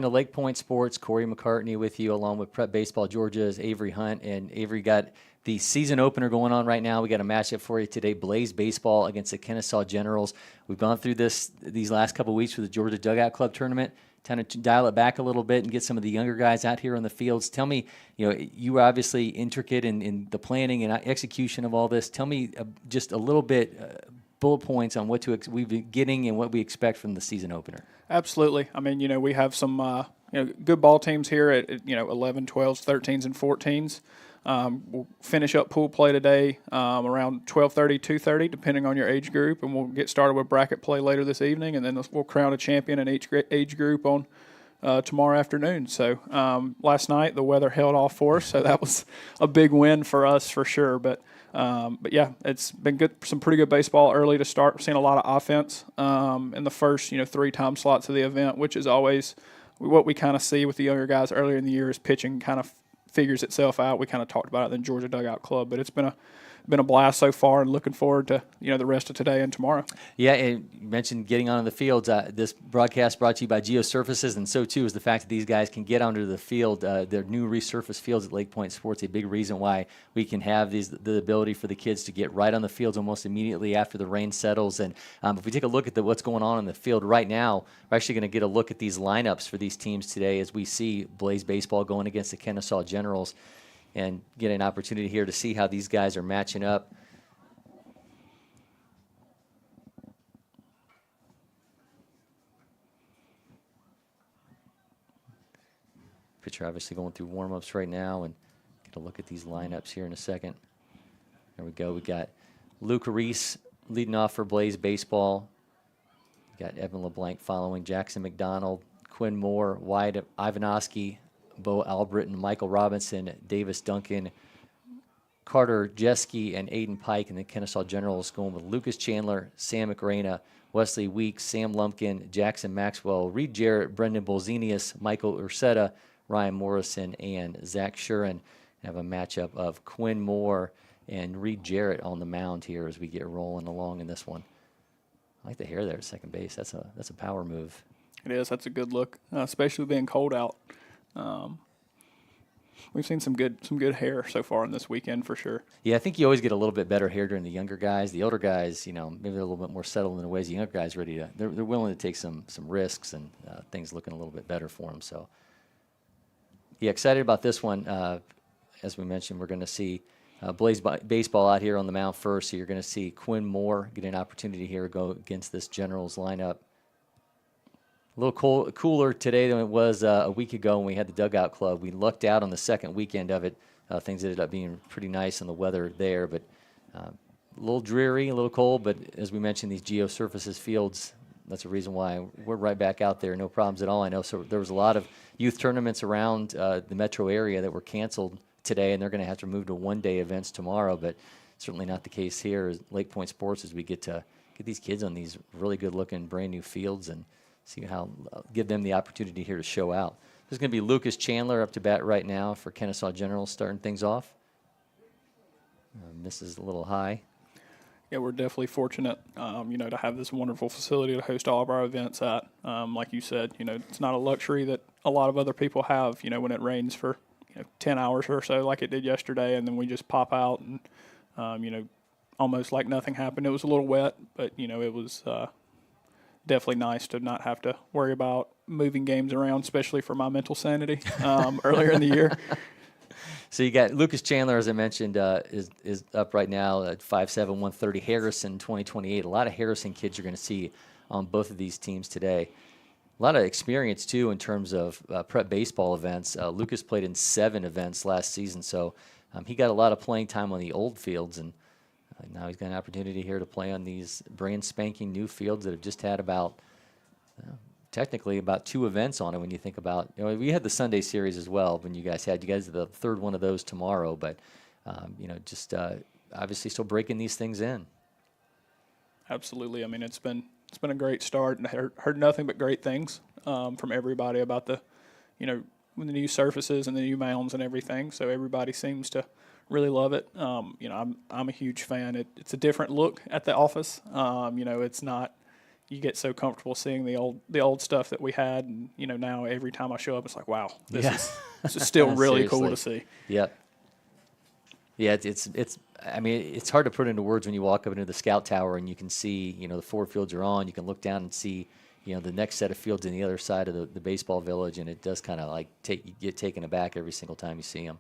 To LakePoint Sports, Cory McCartney with you, along with Prep Baseball Georgia's Avery Hunt. And Avery, got the season opener going on right now. We got a matchup for you today, Blaze Baseball against the Kennesaw Generals. We've gone through these last couple of weeks with the Georgia Dugout Club tournament. Kind of dial it back a little bit and get some of the younger guys out here on the fields. Tell me, you were obviously intricate in the planning and execution of all this. Tell me just a little bit, bullet points on what we've been getting and what we expect from the season opener. Absolutely. I mean, we have some good ball teams here at 11, 12s, 13s, and 14s. We'll finish up pool play today around 12:30, 2:30, depending on your age group, and we'll get started with bracket play later this evening, and then we'll crown a champion in each age group on tomorrow afternoon. So last night the weather held off for us, so that was a big win for us for sure. But yeah, it's been good. Some pretty good baseball early to start. We're seeing a lot of offense in the first 3 time slots of the event, which is always what we kind of see with the younger guys earlier in the year. Is pitching kind of figures itself out. We kind of talked about it in Georgia Dugout Club, but it's been a blast so far, and looking forward to the rest of today and tomorrow. Yeah, and you mentioned getting onto the fields. This broadcast brought to you by Geosurfaces, and so too is the fact that these guys can get onto the field. Their new resurfaced fields at LakePoint Sports, a big reason why we can have the ability for the kids to get right on the fields almost immediately after the rain settles. And if we take a look at what's going on in the field right now, we're actually going to get a look at these lineups for these teams today as we see Blaze Baseball going against the Kennesaw Generals, and get an opportunity here to see how these guys are matching up. Pitcher obviously going through warm-ups right now, and get a look at these lineups here in a second. There we go. We got Luke Reese leading off for Blaze Baseball. We got Evan LeBlanc following, Jackson McDonald, Quinn Moore, Wyatt Ivanovsky, Bo Albritton, Michael Robinson, Davis Duncan, Carter Jeske, and Aiden Pike. And the Kennesaw Generals going with Lucas Chandler, Sam McRaina, Wesley Weeks, Sam Lumpkin, Jackson Maxwell, Reed Jarrett, Brendan Bolzenius, Michael Ursetta, Ryan Morrison, and Zach Shuren. Have a matchup of Quinn Moore and Reed Jarrett on the mound here as we get rolling along in this one. I like the hair there at second base. That's a power move. It is. That's a good look, especially being cold out. We've seen some good hair so far in this weekend for sure. Yeah, I think you always get a little bit better hair during the younger guys. The older guys, maybe they're a little bit more settled in the ways. The younger guys they're willing to take some risks, and things looking a little bit better for them. So, yeah, excited about this one. As we mentioned, we're going to see Blaze Baseball out here on the mound first. So you're going to see Quinn Moore get an opportunity here to go against this Generals lineup. A little cooler today than it was a week ago when we had the Dugout Club. We lucked out on the second weekend of it. Things ended up being pretty nice on the weather there, but a little dreary, a little cold. But as we mentioned, these Geosurfaces fields, that's a reason why we're right back out there. No problems at all. I know there was a lot of youth tournaments around the metro area that were canceled today, and they're going to have to move to one-day events tomorrow, but certainly not the case here at LakePoint Sports as we get to get these kids on these really good-looking brand-new fields and see how give them the opportunity here to show out. There's going to be Lucas Chandler up to bat right now for Kennesaw Generals, starting things off. Misses a little high. Yeah, we're definitely fortunate, to have this wonderful facility to host all of our events at. Like you said, it's not a luxury that a lot of other people have, when it rains for 10 hours or so like it did yesterday, and then we just pop out and, almost like nothing happened. It was a little wet, but, it was definitely nice to not have to worry about moving games around, especially for my mental sanity earlier in the year. So you got Lucas Chandler, as I mentioned, is up right now at 5'7", 130. Harrison, 2028. A lot of Harrison kids you're going to see on both of these teams today. A lot of experience, too, in terms of prep baseball events. Lucas played in 7 events last season, so he got a lot of playing time on the old fields, and now he's got an opportunity here to play on these brand spanking new fields that have just had technically about 2 events on it when you think about, we had the Sunday series as well when you guys are the third one of those tomorrow, but, just obviously still breaking these things in. Absolutely. I mean, it's been a great start, and I heard nothing but great things from everybody about the new surfaces and the new mounds and everything, so everybody seems to really love it. I'm a huge fan. It's a different look at the office. It's not, you get so comfortable seeing the old stuff that we had, and now every time I show up, it's like, wow, this is still really cool to see. Yep. Yeah, I mean, it's hard to put into words when you walk up into the scout tower and you can see, the 4 fields are on. You can look down and see, the next set of fields on the other side of the baseball village, and it does kind of like you get taken aback every single time you see them.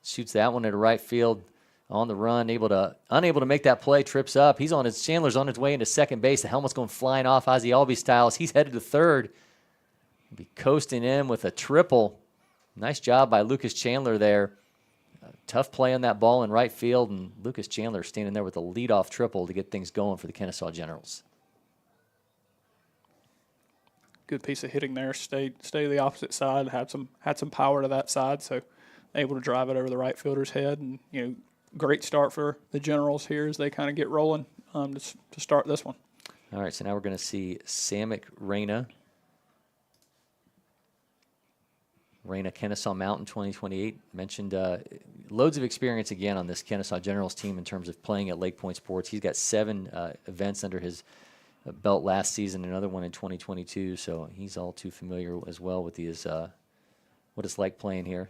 Shoots that one into right field on the run, unable to make that play, trips up. Chandler's on his way into second base. The helmet's going flying off Ozzie Albies style. He's headed to third. He'll be coasting in with a triple. Nice job by Lucas Chandler there. Tough play on that ball in right field, and Lucas Chandler standing there with a leadoff triple to get things going for the Kennesaw Generals. Good piece of hitting there. Stay to the opposite side. Had some power to that side, so able to drive it over the right fielder's head. And great start for the Generals here as they kind of get rolling to start this one. All right, so now we're going to see Samick Reyna. Reyna, Kennesaw Mountain 2028. Mentioned loads of experience again on this Kennesaw Generals team in terms of playing at LakePoint Sports. He's got 7 events under his belt last season, another one in 2022. So he's all too familiar as well with what it's like playing here.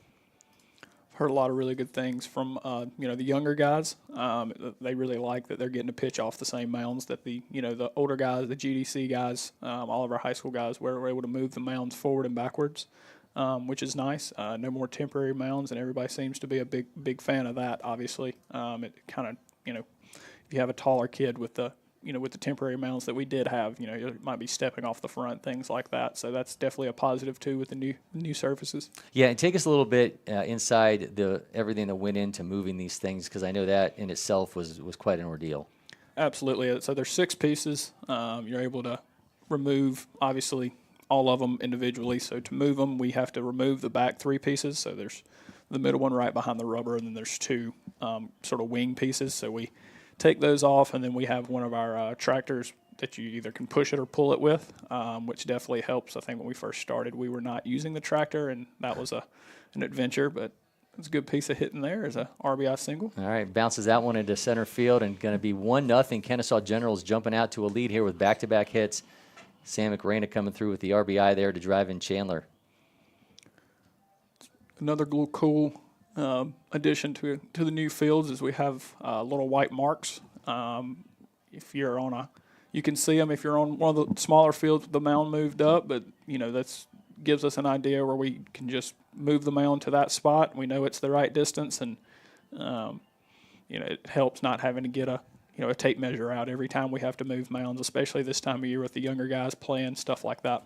Heard a lot of really good things from the younger guys. They really like that they're getting to pitch off the same mounds that the older guys, the GDC guys, all of our high school guys, were able to move the mounds forward and backwards. Which is nice. No more temporary mounds, and everybody seems to be a big fan of that. Obviously, it kind of if you have a taller kid with the temporary mounds that we did have, you might be stepping off the front, things like that. So that's definitely a positive too with the new surfaces. Yeah, and take us a little bit inside everything that went into moving these things, because I know that in itself was quite an ordeal. Absolutely. So there's 6 pieces. You're able to remove obviously all of them individually. So to move them, we have to remove the back 3 pieces. So there's the middle one right behind the rubber, and then there's 2 sort of wing pieces. So we take those off, and then we have one of our tractors that you either can push it or pull it with, which definitely helps. I think when we first started, we were not using the tractor, and that was an adventure, but it's a good piece of hitting there as a RBI single. All right, bounces that one into center field, and going to be 1-0. Kennesaw Generals jumping out to a lead here with back-to-back hits. Samick Reyna coming through with the RBI there to drive in Chandler. Another little cool addition to the new fields is we have little white marks. If you're you can see them if you're on one of the smaller fields with the mound moved up, but that's gives us an idea where we can just move the mound to that spot. We know it's the right distance, and it helps not having to get a tape measure out every time we have to move mounds, especially this time of year with the younger guys playing, stuff like that.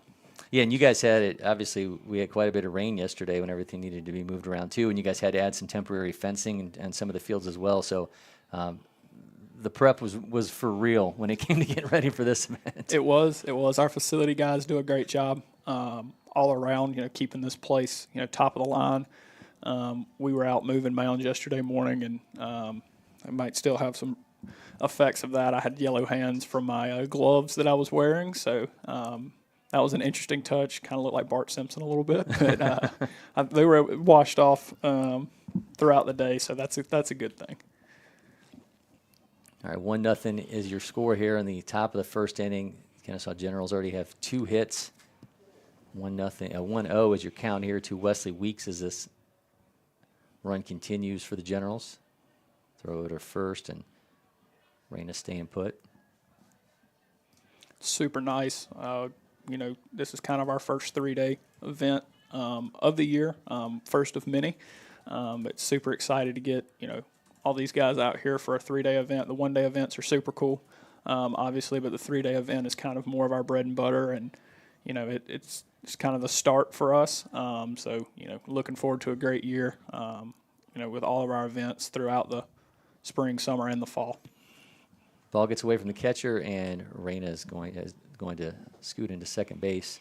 Yeah, and you guys had it, obviously, we had quite a bit of rain yesterday when everything needed to be moved around too, and you guys had to add some temporary fencing and some of the fields as well. So the prep was for real when it came to getting ready for this event. It was. Our facility guys do a great job all around, keeping this place, top of the line. We were out moving mounds yesterday morning, and I might still have some effects of that. I had yellow hands from my gloves that I was wearing, so that was an interesting touch. Kind of looked like Bart Simpson a little bit, but they were washed off throughout the day, so that's a good thing. All right, 1-0 is your score here in the top of the first inning. Kennesaw Generals already have 2 hits. 1-0 is your count here to Wesley Weeks as this run continues for the Generals. Throw it to first, and Reyna staying put. Super nice. This is kind of our first 3-day event of the year, first of many. But super excited to get, all these guys out here for a 3-day event. The 1-day events are super cool, obviously, but the 3-day event is kind of more of our bread and butter, and, it's kind of the start for us. So, looking forward to a great year, with all of our events throughout the spring, summer, and the fall. Ball gets away from the catcher, and Reyna is going to scoot into second base.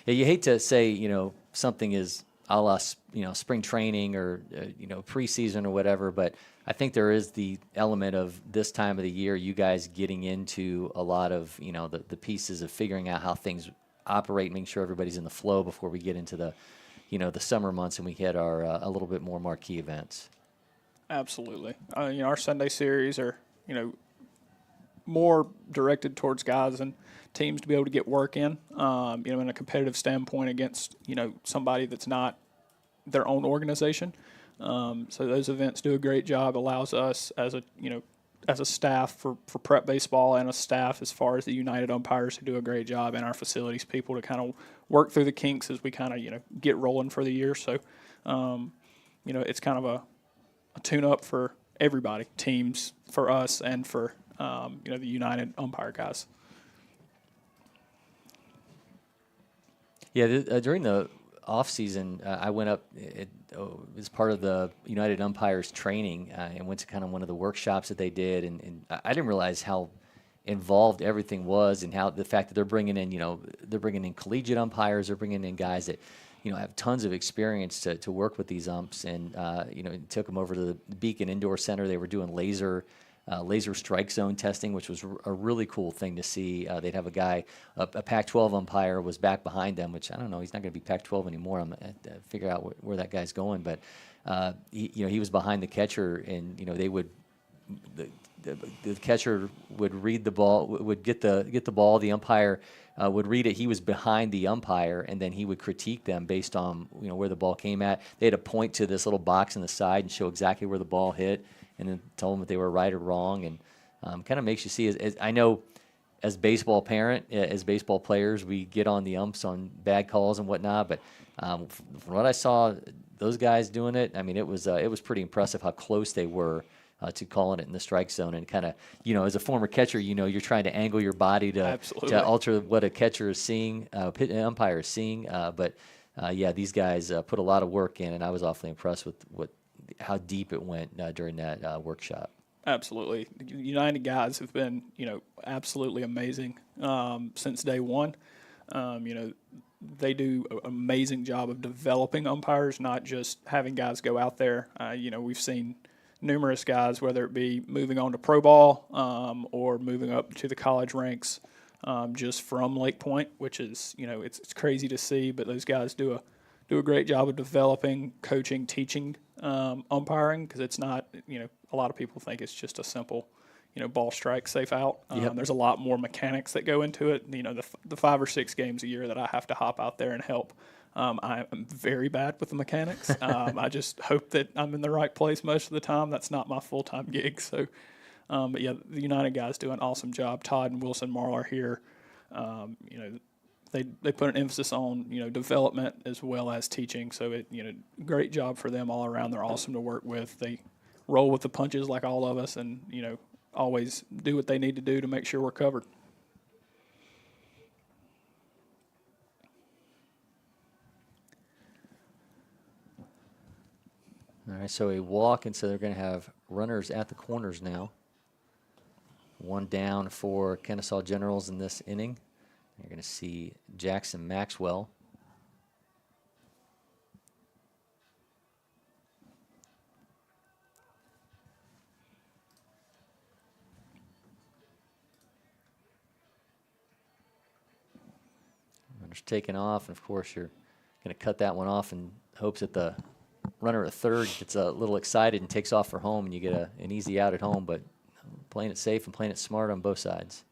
Yeah, you hate to say, something is a la, spring training or, preseason or whatever, but I think there is the element of this time of the year, you guys getting into a lot of, the pieces of figuring out how things operate, making sure everybody's in the flow before we get into the, the summer months and we hit our a little bit more marquee events. Absolutely. Our Sunday series are, more directed towards guys and teams to be able to get work in, in a competitive standpoint against, somebody that's not their own organization. So those events do a great job, allows us as a staff for prep baseball and a staff as far as the United umpires to do a great job, and our facilities people to kind of work through the kinks as we kind of, get rolling for the year. So, it's kind of a tune-up for everybody, teams, for us, and for, the United umpire guys. Yeah, during the off season, I went up as part of the United umpires training and went to kind of one of the workshops that they did, and I didn't realize how involved everything was, and how the fact that they're bringing in collegiate umpires, they're bringing in guys that have tons of experience to work with these umps, and took them over to the Beacon Indoor Center. They were doing laser strike zone testing, which was a really cool thing to see. They'd have a guy, a Pac-12 umpire was back behind them, which I don't know, he's not going to be Pac-12 anymore. I'm going to figure out where that guy's going, but he was behind the catcher, and they would the catcher would read the ball, would get the ball, the umpire would read it. He was behind the umpire, and then he would critique them based on where the ball came at. They had to point to this little box on the side and show exactly where the ball hit, and then tell them if they were right or wrong. And kind of makes you see, as I know, as baseball parent, as baseball players, we get on the umps on bad calls and whatnot. But from what I saw, those guys doing it, I mean, it was pretty impressive how close they were to calling it in the strike zone. And kind of, as a former catcher, you're trying to angle your body to alter what a catcher is seeing, umpire is seeing. But these guys put a lot of work in, and I was awfully impressed with how deep it went during that workshop. Absolutely. The United guys have been, absolutely amazing since day one. They do an amazing job of developing umpires, not just having guys go out there. We've seen numerous guys, whether it be moving on to pro ball or moving up to the college ranks just from LakePoint, which is, it's crazy to see, but those guys do a great job of developing, coaching, teaching umpiring, because it's not, a lot of people think it's just a simple, ball strike, safe out. There's a lot more mechanics that go into it. The 5 or 6 games a year that I have to hop out there and help. I am very bad with the mechanics. I just hope that I'm in the right place most of the time. That's not my full-time gig. So, but yeah, the United guys do an awesome job. Todd and Wilson Marl are here. They put an emphasis on development as well as teaching. So great job for them all around. They're awesome to work with. They roll with the punches like all of us, and always do what they need to do to make sure we're covered. All right, so a walk, and so they're going to have runners at the corners now. One down for Kennesaw Generals in this inning. You're going to see Jackson Maxwell. Runners taking off, and of course you're going to cut that one off in hopes that the runner at third gets a little excited and takes off for home, and you get an easy out at home, but playing it safe and playing it smart on both sides.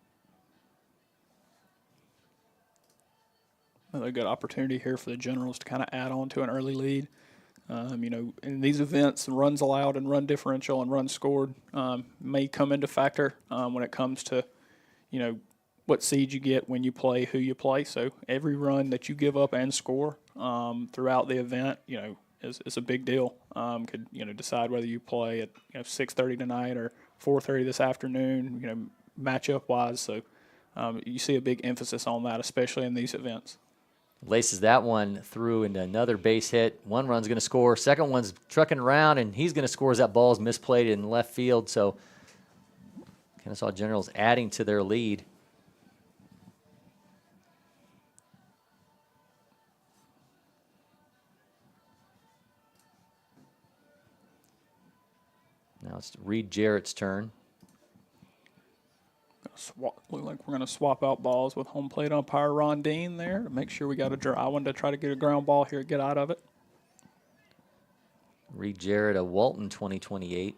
Another good opportunity here for the Generals to kind of add on to an early lead. In these events, runs allowed and run differential and runs scored may come into factor when it comes to, what seed you get when you play, who you play. So every run that you give up and score throughout the event, is a big deal. Could decide whether you play at 6:30 tonight or 4:30 this afternoon. Matchup wise, so you see a big emphasis on that, especially in these events. Laces that one through into another base hit. One run's going to score. Second one's trucking around, and he's going to score as that ball's misplayed in left field. So Kennesaw Generals adding to their lead. Now it's Reed Jarrett's turn. Look like we're going to swap out balls with home plate umpire Ron Dean there to make sure we got a draw. I wanted to try to get a ground ball here, get out of it. Reed Jarrett, a Walton 2028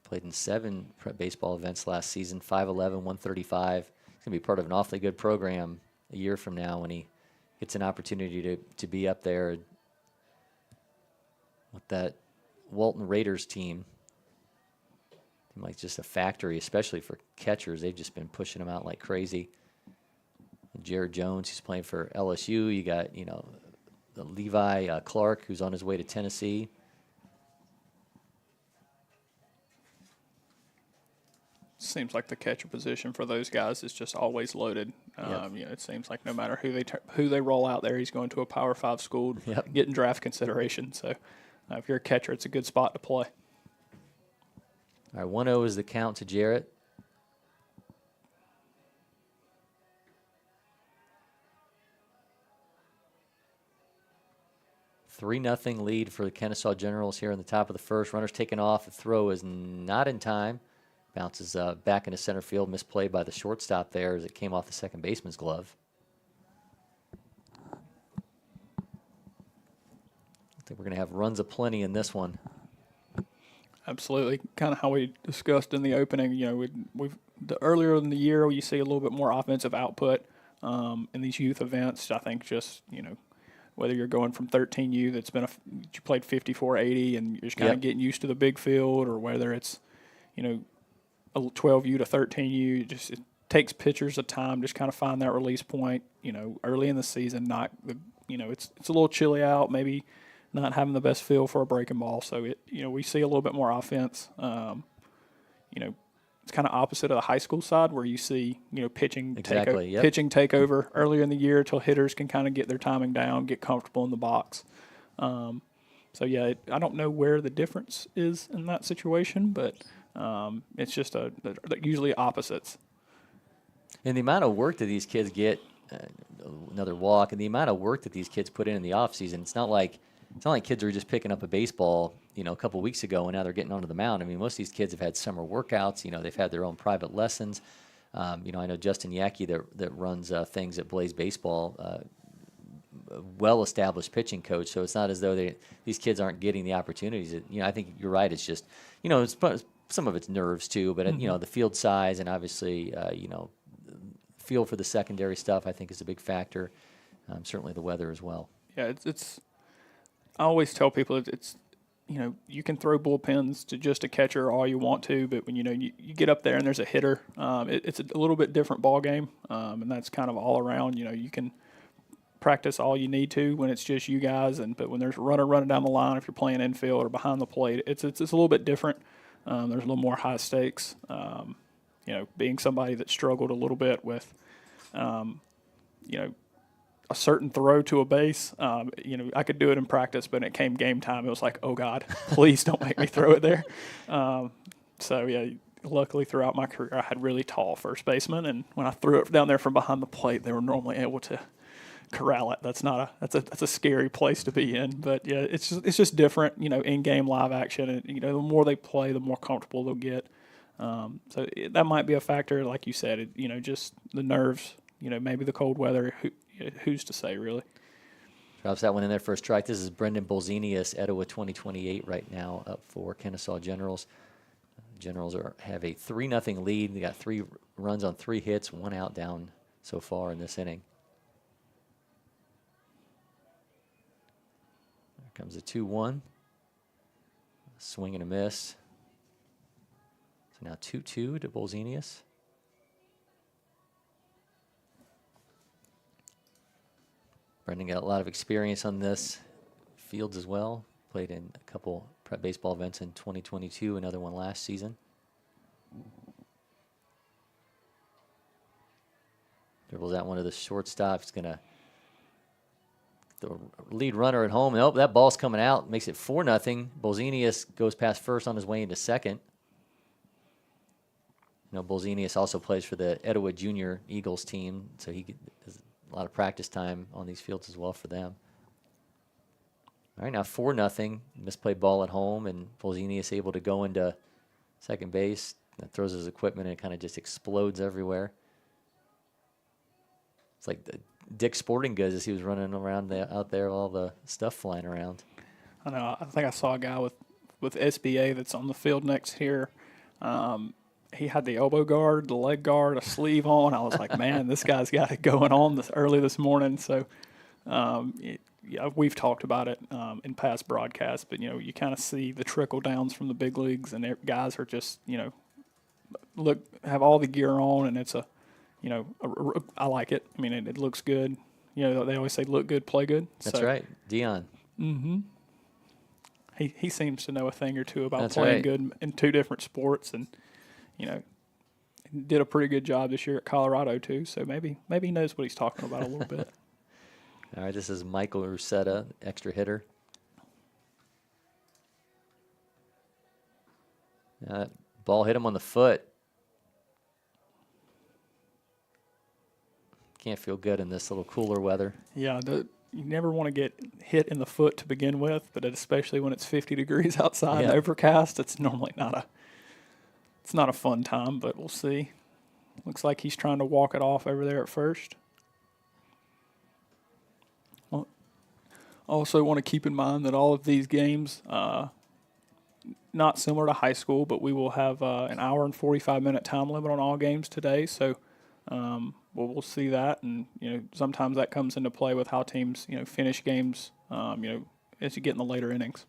Played in 7 prep baseball events last season, 5'11", 135. He's going to be part of an awfully good program a year from now when he gets an opportunity to be up there with that Walton Raiders team. Like just a factory, especially for catchers. They've just been pushing them out like crazy. Jared Jones, who's playing for LSU. You got, the Levi Clark, who's on his way to Tennessee. Seems like the catcher position for those guys is just always loaded. Yep. It seems like no matter who they roll out there, he's going to a Power 5 school, Yep. getting draft consideration. So if you're a catcher, it's a good spot to play. All right, 1-0 is the count to Jarrett. Three 0 lead for the Kennesaw Generals here in the top of the first. Runners taken off. The throw is not in time. Bounces back into center field. Misplay by the shortstop there as it came off the second baseman's glove. I think we're going to have runs aplenty in this one. Absolutely, kind of how we discussed in the opening. The earlier in the year you see a little bit more offensive output in these youth events. I think just whether you're going from 13U you played 54-80 and you're just kind of getting used to the big field, or whether it's a 12U to 13U, it takes pitchers a time just kind of find that release point. Early in the season, it's a little chilly out, maybe not having the best feel for a breaking ball. So we see a little bit more offense. It's kind of opposite of the high school side where you see pitching pitching take over earlier in the year till hitters can kind of get their timing down, get comfortable in the box. I don't know where the difference is in that situation, but it's just usually opposites. And the amount of work that these kids get, another walk, and the amount of work that these kids put in the off season, it's not like kids are just picking up a baseball, a couple weeks ago and now they're getting onto the mound. I mean, most of these kids have had summer workouts. They've had their own private lessons. I know Justin Yackey that runs things at Blaze Baseball, a well-established pitching coach. So it's not as though these kids aren't getting the opportunities. I think you're right. It's just, some of it's nerves too, but the field size and obviously, feel for the secondary stuff I think is a big factor. Certainly the weather as well. Yeah, it's. I always tell people it's you can throw bullpens to just a catcher all you want to, but when you get up there and there's a hitter, it's a little bit different ball game, and that's kind of all around. You can practice all you need to when it's just you guys, but when there's a runner running down the line, if you're playing infield or behind the plate, it's a little bit different. There's a little more high stakes. Being somebody that struggled a little bit with, a certain throw to a base, I could do it in practice, but when it came game time, it was like, oh God, please don't make me throw it there. Luckily throughout my career, I had really tall first basemen, and when I threw it down there from behind the plate, they were normally able to corral it. That's a scary place to be in, but yeah, it's just different, in-game live action, and the more they play, the more comfortable they'll get. That might be a factor, like you said, just the nerves, maybe the cold weather. Who's to say, really? Drops that one in there for a strike. This is Brendan Bolzenius, Etowah 2028 right now up for Kennesaw Generals. Generals have a 3-0 lead. They got 3 runs on 3 hits, 1 out down so far in this inning. There comes a 2-1. Swing and a miss. So now 2-2 to Bolzenius. Brendan got a lot of experience on this fields as well. Played in a couple prep baseball events in 2022, another one last season. Dribbles out one of the shortstops. He's going to the lead runner at home. Nope, that ball's coming out. Makes it 4-0. Bolzenius goes past first on his way into second. Bolzenius also plays for the Etowah Junior Eagles team, so he does a lot of practice time on these fields as well for them. All right, now 4-0. Misplayed ball at home, and Bolzenius able to go into second base. That throws his equipment, and it kind of just explodes everywhere. It's like the Dick Sporting Goods as he was running around out there, all the stuff flying around. I know. I think I saw a guy with SBA that's on the field next here. He had the elbow guard, the leg guard, a sleeve on. I was like, man, this guy's got it going on early this morning. So, yeah, we've talked about it in past broadcasts, but you kind of see the trickle downs from the big leagues, and guys are just have all the gear on, and it's I like it. I mean, it looks good. They always say look good, play good. That's right, Dion. He seems to know a thing or two about That's playing right. good in two different sports, and did a pretty good job this year at Colorado too. So maybe he knows what he's talking about a little bit. All right, this is Michael Rusetta, extra hitter. Ball hit him on the foot. Can't feel good in this little cooler weather. Yeah, you never want to get hit in the foot to begin with, but especially when it's 50 degrees outside and overcast, it's normally not a fun time, but we'll see. Looks like he's trying to walk it off over there at first. Well, also want to keep in mind that all of these games, not similar to high school, but we will have an hour and 45-minute time limit on all games today, so we'll see that, and sometimes that comes into play with how teams finish games as you get in the later innings.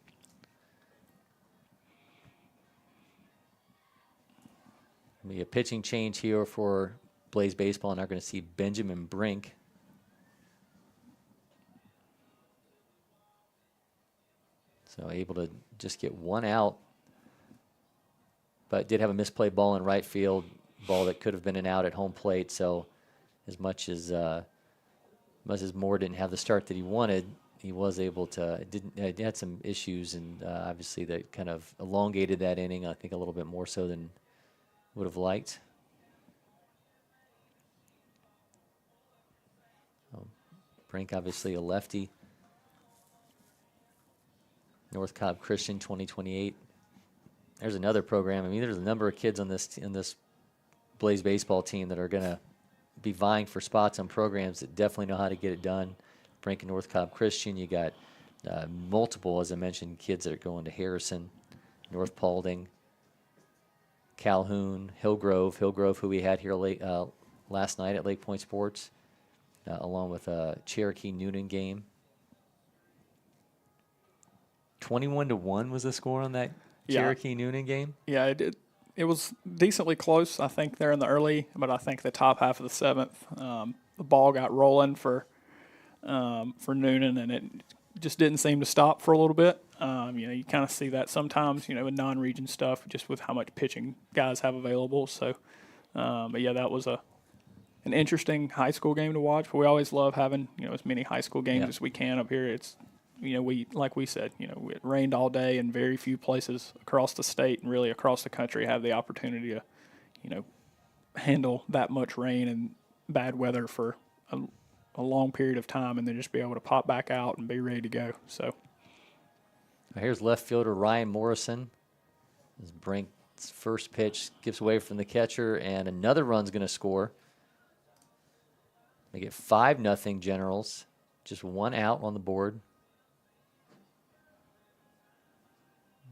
Be a pitching change here for Blaze Baseball. Now we're going to see Benjamin Brink. So able to just get one out, but did have a misplay ball in right field, ball that could have been an out at home plate. So as much as Moore didn't have the start that he wanted, he was able to. He had some issues, and obviously that kind of elongated that inning. I think a little bit more so than would have liked. Brink, obviously a lefty. North Cobb Christian 2028. There's another program. I mean, there's a number of kids on this Blaze baseball team that are going to be vying for spots on programs that definitely know how to get it done. Brink and North Cobb Christian. You got multiple, as I mentioned, kids that are going to Harrison, North Paulding, Calhoun, Hillgrove, who we had here last night at LakePoint Sports, along with a Cherokee Noonan game. 21-1 was the score on that Cherokee Noonan game. Yeah, it was decently close. I think they're in the early, but I think the top half of the seventh, the ball got rolling for Noonan, and it just didn't seem to stop for a little bit. You kind of see that sometimes, in non-region stuff, just with how much pitching guys have available. So, but yeah, that was an interesting high school game to watch. But we always love having as many high school games as we can up here. It's like we said, it rained all day, and very few places across the state and really across the country have the opportunity to, handle that much rain and bad weather for a long period of time, and then just be able to pop back out and be ready to go. So here's left fielder Ryan Morrison. As Brink's first pitch gets away from the catcher, and another run's going to score. They get 5-0 Generals. Just one out on the board.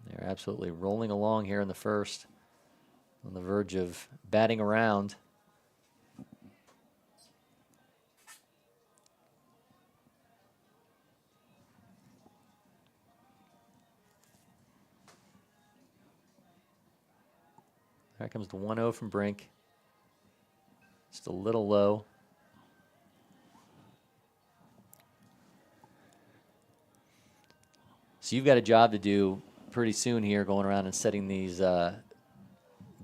They're absolutely rolling along here in the first, on the verge of batting around. Here comes the 1-0 from Brink. Just a little low. So you've got a job to do pretty soon here, going around and setting these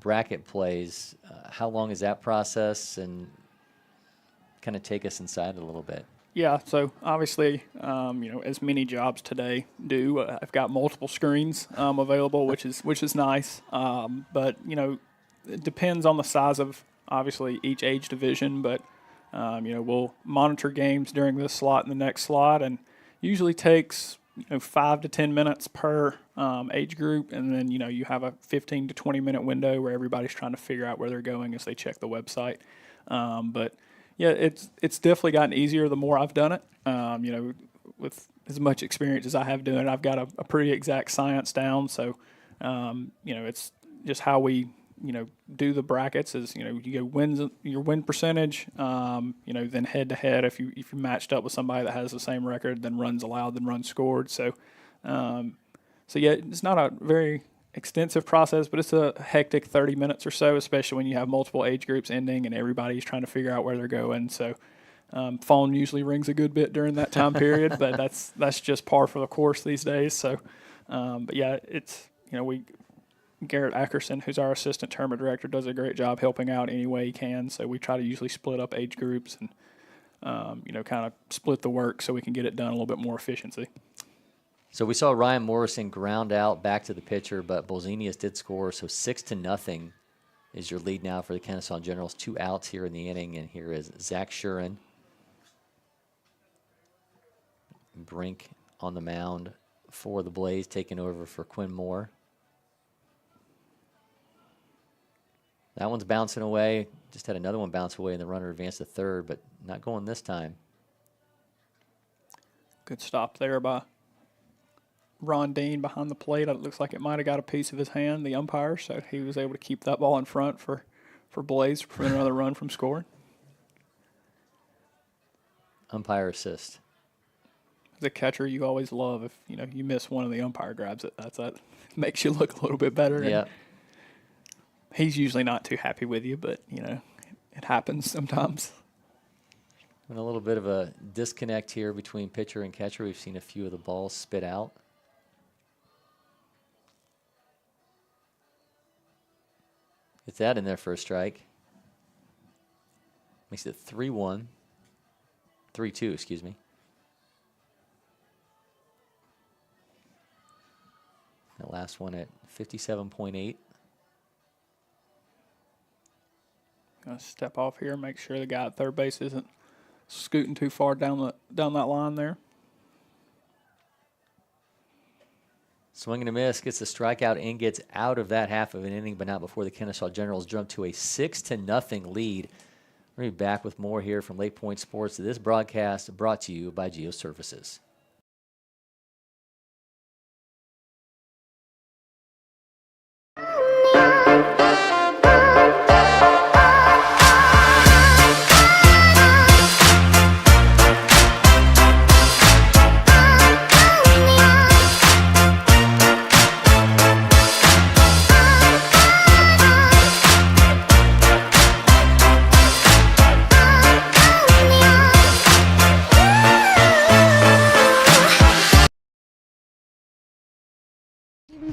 bracket plays. How long is that process, and kind of take us inside it a little bit? Yeah, so obviously, as many jobs today do, I've got multiple screens available, which is nice. But it depends on the size of obviously each age division. But we'll monitor games during this slot and the next slot, and usually takes 5 to 10 minutes per age group, and then you have a 15 to 20 minute window where everybody's trying to figure out where they're going as they check the website. But yeah, it's definitely gotten easier the more I've done it. With as much experience as I have doing it, I've got a pretty exact science down. So, it's just how we do the brackets is, you go wins, your win percentage, then head to head. If you matched up with somebody that has the same record, then runs allowed, then runs scored. So yeah, it's not a very extensive process, but it's a hectic 30 minutes or so, especially when you have multiple age groups ending and everybody's trying to figure out where they're going. So phone usually rings a good bit during that time period, but that's just par for the course these days. So, but yeah, it's, Garrett Ackerson, who's our assistant tournament director, does a great job helping out any way he can. So we try to usually split up age groups and, kind of split the work so we can get it done a little bit more efficiency. So we saw Ryan Morrison ground out back to the pitcher, but Bolzenius did score. So 6-0 is your lead now for the Kennesaw Generals. 2 outs here in the inning, and here is Zach Shuren. Brink on the mound for the Blaze, taking over for Quinn Moore. That one's bouncing away. Just had another one bounce away, and the runner advanced to third, but not going this time. Good stop there by Ron Dean behind the plate. It looks like it might have got a piece of his hand, the umpire, so he was able to keep that ball in front for Blaze to prevent another run from scoring. Umpire assist. As a catcher, you always love if you miss one and the umpire grabs it. That makes you look a little bit better. Yeah. He's usually not too happy with you, but it happens sometimes. And a little bit of a disconnect here between pitcher and catcher. We've seen a few of the balls spit out. Gets that in there for a strike. Makes it 3-1. 3-2, excuse me. That last one at 57.8. Gonna step off here, make sure the guy at third base isn't scooting too far down that line there. Swing and a miss, gets a strikeout and gets out of that half of an inning, but not before the Kennesaw Generals jump to a 6-0 lead. We're going to be back with more here from LakePoint Sports. This broadcast brought to you by GeoServices.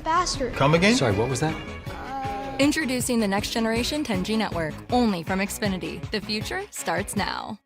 Faster. Come again? Sorry, what was that? Introducing the next generation 10G network, only from Xfinity. The future starts now.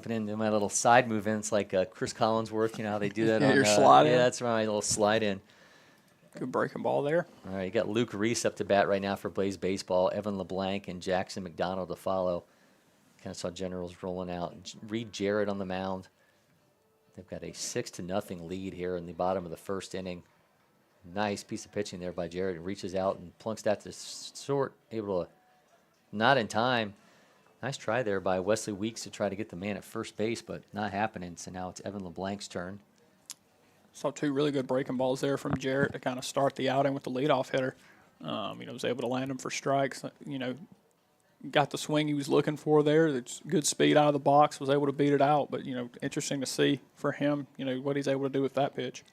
jumping into my little side movements like Chris Collinsworth. You know how they do that Yeah, on your slide in. Yeah, that's my little slide in. Good breaking ball there. All right, you got Luke Reese up to bat right now for Blaze Baseball. Evan LeBlanc and Jackson McDonald to follow. Kennesaw Generals rolling out. Reed Jarrett on the mound. They've got a 6-0 lead here in the bottom of the first inning. Nice piece of pitching there by Jarrett. Reaches out and plunks that to short. Able to, not in time. Nice try there by Wesley Weeks to try to get the man at first base, but not happening. So now it's Evan LeBlanc's turn. Saw two really good breaking balls there from Jarrett to kind of start the outing with the leadoff hitter. Was able to land him for strikes. Got the swing he was looking for there. It's good speed out of the box. Was able to beat it out. But interesting to see for him. What he's able to do with that pitch.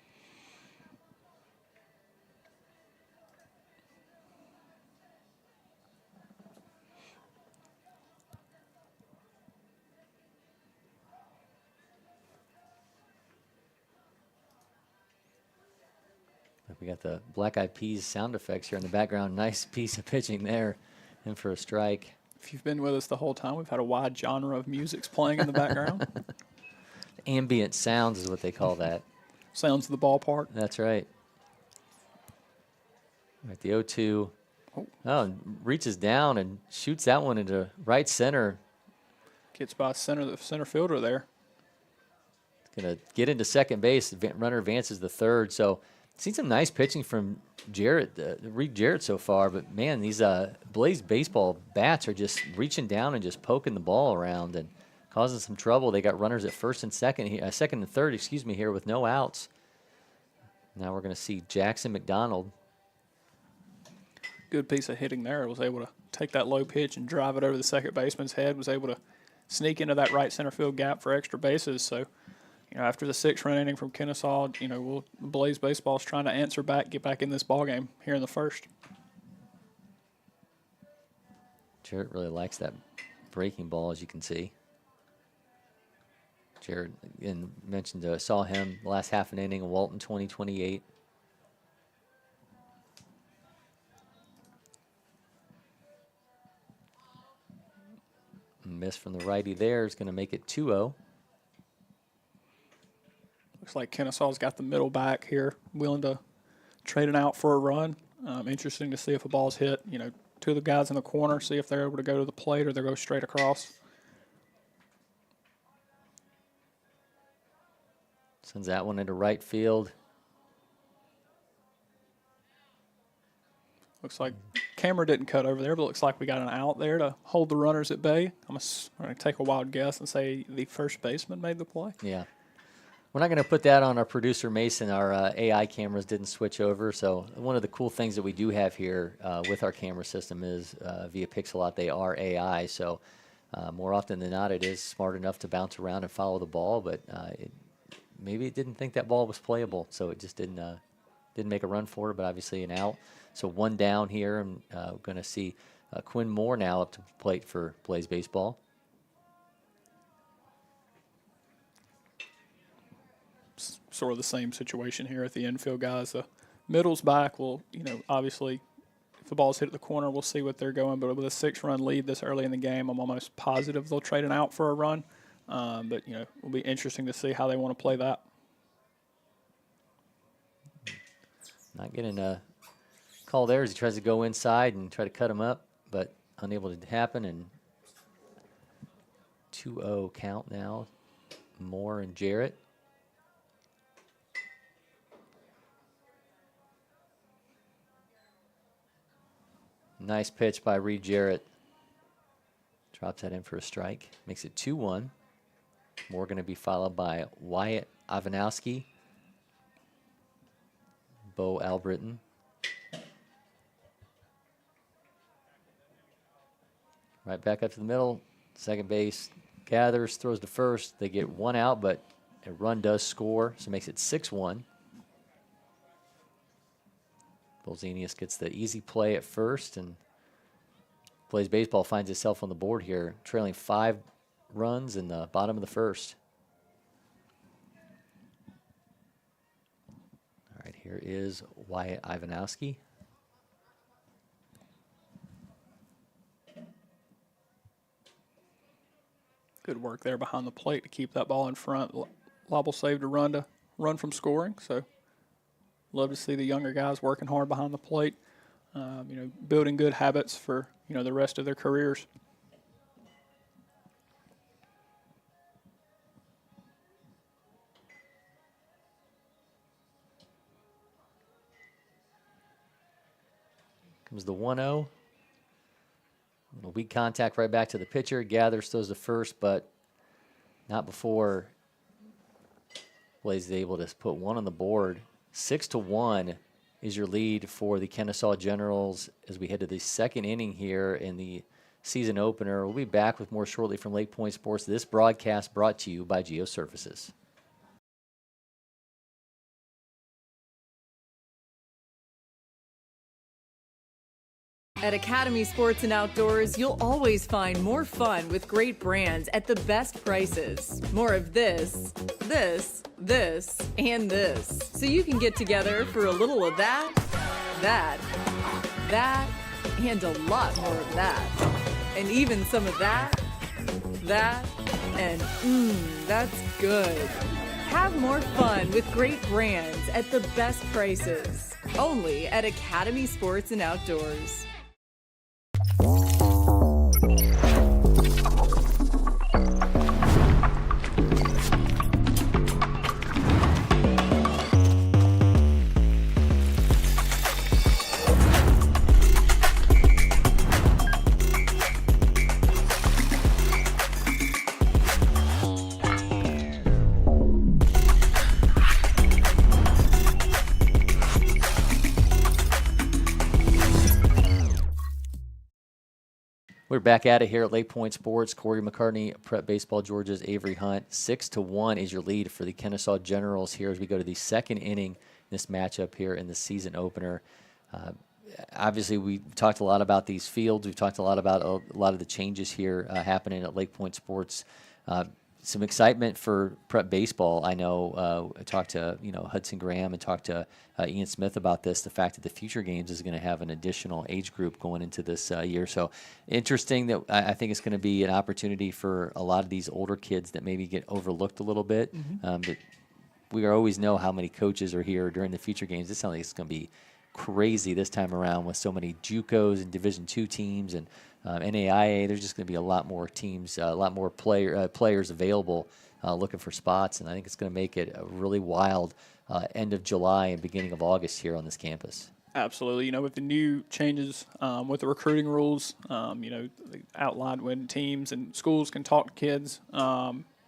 We got the Black Eyed Peas sound effects here in the background. Nice piece of pitching there, in for a strike. If you've been with us the whole time, we've had a wide genre of music's playing in the background. Ambient sounds is what they call that. Sounds of the ballpark. That's right. Right, the 0-2. Oh, reaches down and shoots that one into right center. Gets by the center fielder there. Going to get into second base. Runner advances the third. So, seen some nice pitching from Jarrett, Reed Jarrett so far. But, man, these Blaze Baseball bats are just reaching down and just poking the ball around and causing some trouble. They got runners at first and second and third, here with no outs. Now we're going to see Jackson McDonald. Good piece of hitting there. Was able to take that low pitch and drive it over the second baseman's head. Was able to sneak into that right center field gap for extra bases. So, after the 6-run inning from Kennesaw, Blaze Baseball's trying to answer back, get back in this ball game here in the first. Jarrett really likes that breaking ball, as you can see. Jarrett, again, mentioned, saw him the last half an inning, Walton 2028. Miss from the righty there is going to make it 2-0. Looks like Kennesaw's got the middle back here, willing to trade it out for a run. Interesting to see if a ball's hit. Two of the guys in the corner, see if they're able to go to the plate or they go straight across. Sends that one into right field. Looks like camera didn't cut over there, but looks like we got an out there to hold the runners at bay. I'm going to take a wild guess and say the first baseman made the play. Yeah. We're not going to put that on our producer, Mason. Our AI cameras didn't switch over. So one of the cool things that we do have here with our camera system is via Pixelot, they are AI. So more often than not, it is smart enough to bounce around and follow the ball. But maybe it didn't think that ball was playable, so it just didn't make a run for it. But obviously an out. So one down here. I'm going to see Quinn Moore now up to the plate for Blaze Baseball. Sort of the same situation here at the infield, guys. The middle's back will, obviously, if the ball's hit at the corner, we'll see what they're going. But with a 6-run lead this early in the game, I'm almost positive they'll trade it out for a run. But, it'll be interesting to see how they want to play that. Not getting a call there as he tries to go inside and try to cut him up, but unable to happen. And 2-0 count now. Moore and Jarrett. Nice pitch by Reed Jarrett. Drops that in for a strike. Makes it 2-1. Moore going to be followed by Wyatt Ivanowski. Bo Albritton. Right back up to the middle. Second base gathers, throws to first. They get one out, but a run does score, so it makes it 6-1. Bolzenius gets the easy play at first, and Blaze Baseball finds itself on the board here, trailing 5 runs in the bottom of the first. All right, here is Wyatt Ivanowski. Good work there behind the plate to keep that ball in front. Liable save to run from scoring. So love to see the younger guys working hard behind the plate, building good habits for, the rest of their careers. Comes the 1-0. Little weak contact right back to the pitcher. Gathers, throws to first, but not before Blaze is able to put one on the board. 6-1 is your lead for the Kennesaw Generals as we head to the second inning here in the season opener. We'll be back with more shortly from LakePoint Sports. This broadcast brought to you by Geosurfaces. At Academy Sports and Outdoors, you'll always find more fun with great brands at the best prices. More of this, and this. So you can get together for a little of that, and a lot more of that. And even some of that, and that's good. Have more fun with great brands at the best prices. Only at Academy Sports and Outdoors. We're back at it here at LakePoint Sports. Cory McCartney, Prep Baseball Georgia's Avery Hunt. 6-1 is your lead for the Kennesaw Generals here as we go to the second inning in this matchup here in the season opener. Obviously, we talked a lot about these fields. We've talked a lot about a lot of the changes here happening at LakePoint Sports. Some excitement for prep baseball. I know I talked to Hudson Graham and talked to Ian Smith about this. The fact that the future games is going to have an additional age group going into this year. So interesting that I think it's going to be an opportunity for a lot of these older kids that maybe get overlooked a little bit. But we always know how many coaches are here during the future games. It sounds like it's going to be crazy this time around with so many JUCOs and Division II teams and NAIA. There's just going to be a lot more teams, a lot more players available looking for spots, and I think it's going to make it a really wild end of July and beginning of August here on this campus. Absolutely. With the new changes with the recruiting rules, they outlined when teams and schools can talk to kids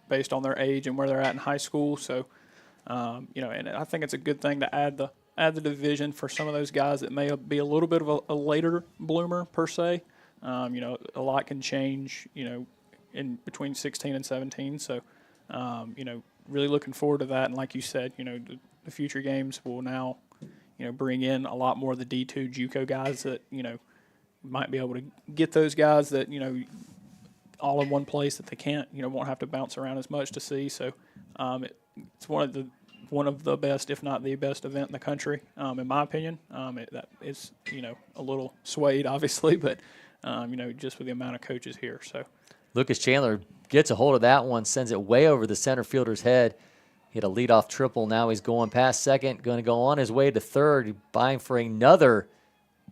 based on their age and where they're at in high school. So, and I think it's a good thing to add the division for some of those guys that may be a little bit of a later bloomer per se. A lot can change, in between 16 and 17. So, really looking forward to that. And like you said, the future games will now, bring in a lot more of the D2 JUCO guys that, might be able to get those guys that, all in one place that they can't, won't have to bounce around as much to see. So, it's one of the best, if not the best event in the country, in my opinion. That is, a little swayed, obviously, but, just with the amount of coaches here. So Lucas Chandler gets a hold of that one, sends it way over the center fielder's head. He had a leadoff triple. Now he's going past second, going to go on his way to third, buying for another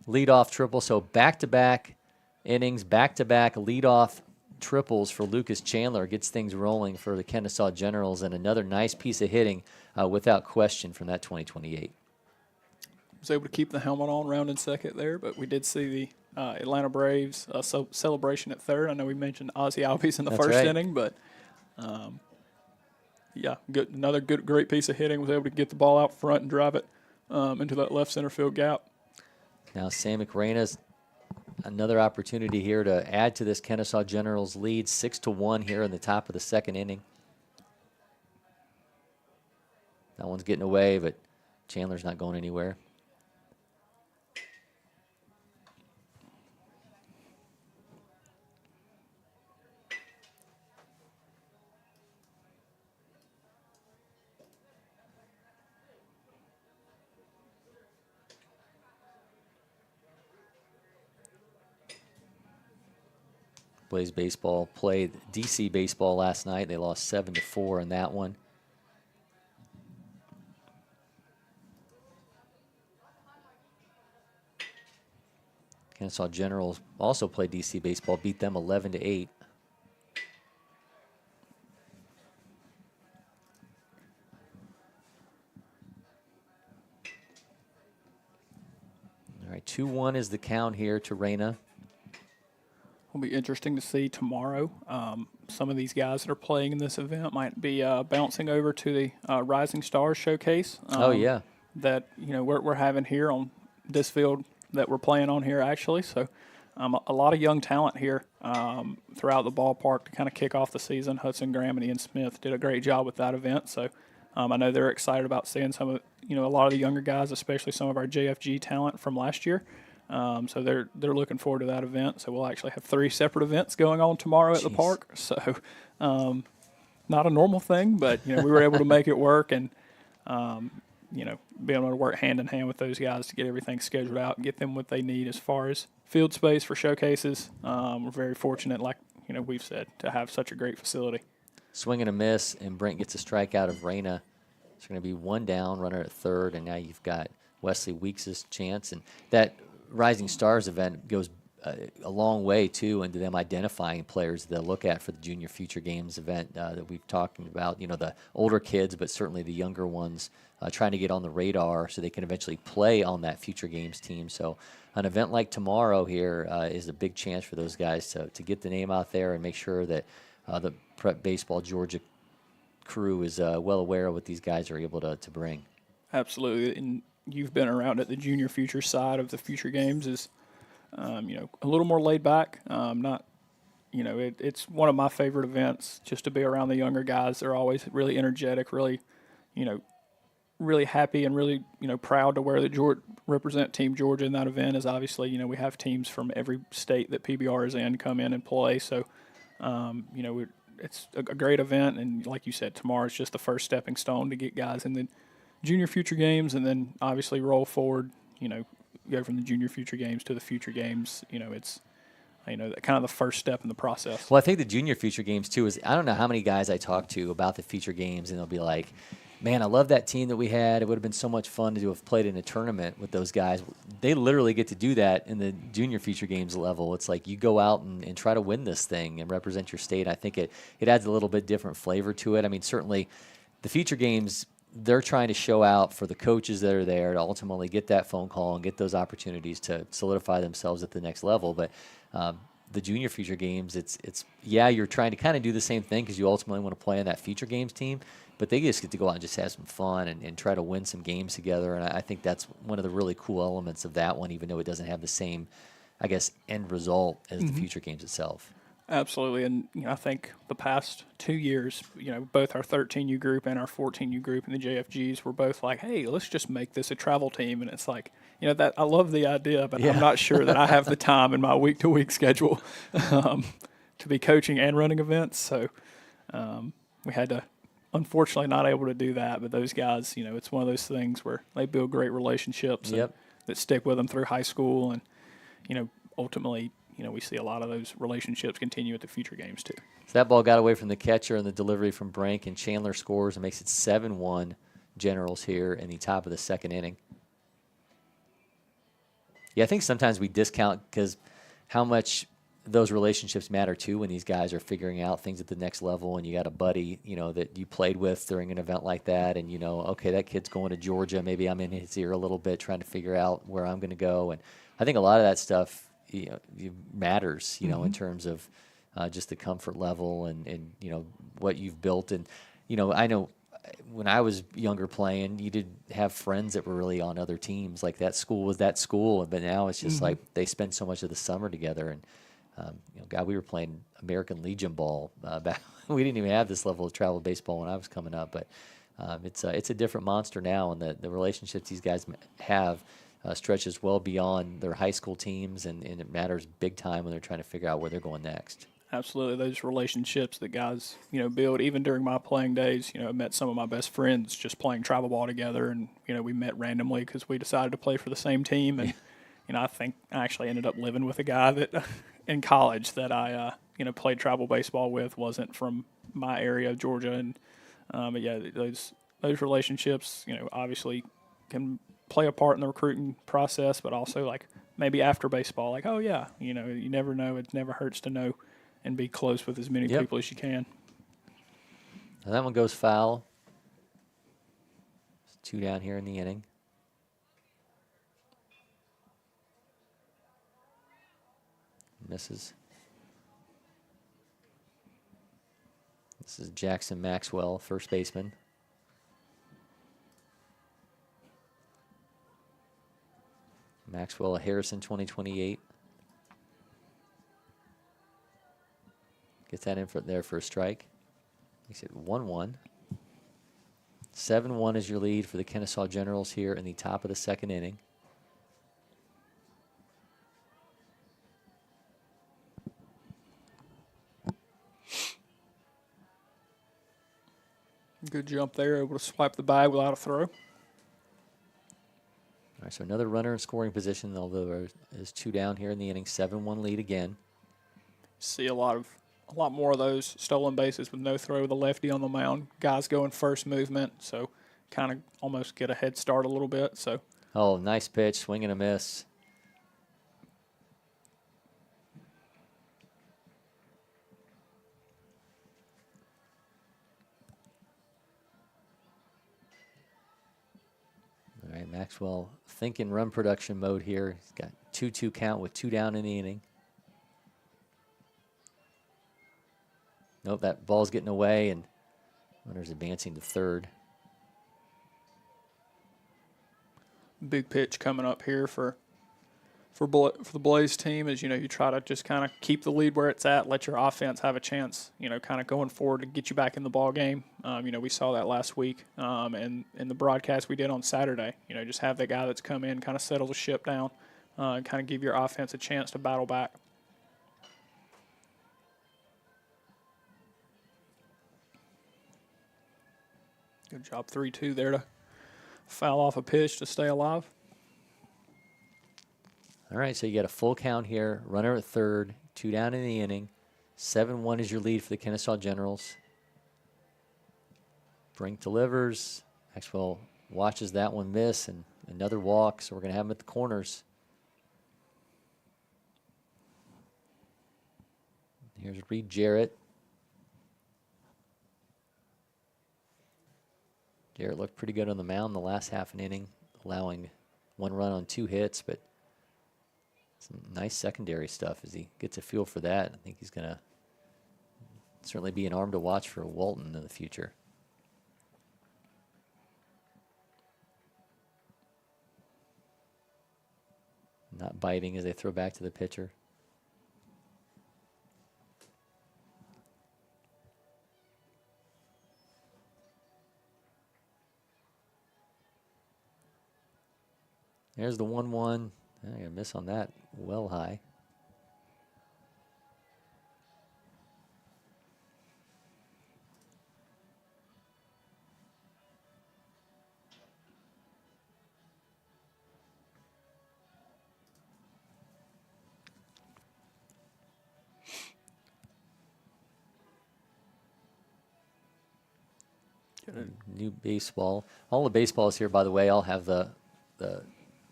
leadoff triple. So back-to-back innings, back-to-back leadoff triples for Lucas Chandler. Gets things rolling for the Kennesaw Generals, and another nice piece of hitting without question from that 2028. Was able to keep the helmet on rounding second there, but we did see the Atlanta Braves celebration at third. I know we mentioned Ozzie Albies in the first inning, but another great piece of hitting. Was able to get the ball out front and drive it into that left center field gap. Now Sam McRaina's another opportunity here to add to this Kennesaw Generals lead, 6-1 here in the top of the second inning. That one's getting away, but Chandler's not going anywhere. Blaze Baseball played DC Baseball last night. They lost 7-4 in that one. Kennesaw Generals also played DC Baseball, beat them 11-8. All right, 2-1 is the count here to Reyna. Will be interesting to see tomorrow. Some of these guys that are playing in this event might be bouncing over to the Rising Stars Showcase. Oh, yeah. That we're having here on this field that we're playing on here actually. So a lot of young talent here throughout the ballpark to kind of kick off the season. Hudson Graham and Ian Smith did a great job with that event. So I know they're excited about seeing some of a lot of the younger guys, especially some of our JFG talent from last year. So they're looking forward to that event. So we'll actually have 3 separate events going on tomorrow at the park. So not a normal thing, but we were able to make it work and be able to work hand in hand with those guys to get everything scheduled out and get them what they need as far as field space for showcases. We're very fortunate, like we've said, to have such a great facility. Swing and a miss, and Brent gets a strikeout of Reyna. It's going to be 1 down, runner at third, and now you've got Wesley Weeks' chance. And that Rising Stars event goes a long way, too, into them identifying players they'll look at for the Junior Future Games event that we've talked about. The older kids, but certainly the younger ones, trying to get on the radar so they can eventually play on that Future Games team. So an event like tomorrow here is a big chance for those guys to get the name out there and make sure that the Prep Baseball Georgia crew is well aware of what these guys are able to bring. Absolutely. And you've been around at the Junior Future side of the Future Games is a little more laid back. It's one of my favorite events just to be around the younger guys. They're always really energetic, really happy and really, proud to wear the represent Team Georgia in that event. Is obviously, we have teams from every state that PBR is in come in and play. So, it's a great event. And like you said, tomorrow is just the first stepping stone to get guys in the Junior Future Games and then obviously roll forward, go from the Junior Future Games to the Future Games. It's kind of the first step in the process. Well, I think the Junior Future Games, too, is I don't know how many guys I talk to about the Future Games, and they'll be like, man, I love that team that we had. It would have been so much fun to have played in a tournament with those guys. They literally get to do that in the Junior Future Games level. It's like you go out and try to win this thing and represent your state. I think it adds a little bit different flavor to it. I mean, certainly the Future Games, they're trying to show out for the coaches that are there to ultimately get that phone call and get those opportunities to solidify themselves at the next level. But the Junior Future Games, you're trying to kind of do the same thing because you ultimately want to play on that Future Games team, but they just get to go out and just have some fun and try to win some games together. And I think that's one of the really cool elements of that one, even though it doesn't have the same, I guess, end result as the Future Games itself. Absolutely. And, I think the past 2 years, both our 13U group and our 14U group in the JFGs were both like, hey, let's just make this a travel team. And it's like, that I love the idea, but I'm not sure that I have the time in my week-to-week schedule to be coaching and running events. So we had to, unfortunately, not able to do that. But those guys, it's one of those things where they build great relationships that stick with them through high school. And, ultimately, we see a lot of those relationships continue at the Future Games, too. So that ball got away from the catcher and the delivery from Brink, and Chandler scores and makes it 7-1 Generals here in the top of the second inning. Yeah, I think sometimes we discount because how much those relationships matter, too, when these guys are figuring out things at the next level and you got a buddy, that you played with during an event like that and, okay, that kid's going to Georgia. Maybe I'm in his ear a little bit trying to figure out where I'm going to go. And I think a lot of that stuff matters, in terms of just the comfort level and what you've built. And, I know when I was younger playing, you did have friends that were really on other teams. Like that school was that school. But now it's just like they spend so much of the summer together. And, God, we were playing American Legion ball back. We didn't even have this level of travel baseball when I was coming up. But it's a different monster now. And the relationships these guys have stretches well beyond their high school teams, and it matters big time when they're trying to figure out where they're going next. Absolutely. Those relationships that guys, build, even during my playing days, I met some of my best friends just playing travel ball together, and, we met randomly because we decided to play for the same team. And, I think I actually ended up living with a guy that in college that I played travel baseball with wasn't from my area of Georgia. And but yeah, those relationships, obviously can play a part in the recruiting process, but also like maybe after baseball, like, oh yeah, you never know. It never hurts to know and be close with as many people as you can. Now that one goes foul. It's 2 down here in the inning. Misses. This is Jackson Maxwell, first baseman. Maxwell Harrison, 2028. Gets that in there for a strike. Makes it 1-1. 7-1 is your lead for the Kennesaw Generals here in the top of the second inning. Good jump there, able to swipe the bag without a throw. All right, so another runner in scoring position, although there is 2 down here in the inning. 7-1 lead again. See a lot more of those stolen bases with no throw with a lefty on the mound. Guys going first movement, so kind of almost get a head start a little bit. So. Oh, nice pitch, swing and a miss. All right, Maxwell thinking run production mode here. He's got 2-2 count with 2 down in the inning. Nope, that ball's getting away, and runner's advancing to third. Big pitch coming up here for the Blaze team is, you try to just kind of keep the lead where it's at, let your offense have a chance, kind of going forward to get you back in the ball game. We saw that last week, and in the broadcast we did on Saturday. Just have the guy that's come in kind of settle the ship down, and kind of give your offense a chance to battle back. Good job, 3-2 there to foul off a pitch to stay alive. All right, so you got a full count here. Runner at third, 2 down in the inning. 7-1 is your lead for the Kennesaw Generals. Brink delivers. Maxwell watches that one miss, and another walk, so we're going to have him at the corners. Here's Reed Jarrett. Jarrett looked pretty good on the mound the last half an inning, allowing 1 run on 2 hits, but some nice secondary stuff as he gets a feel for that. I think he's going to certainly be an arm to watch for Walton in the future. Not biting as they throw back to the pitcher. There's the 1-1. I got a miss on that. Well high. New baseball. All the baseballs here, by the way, all have the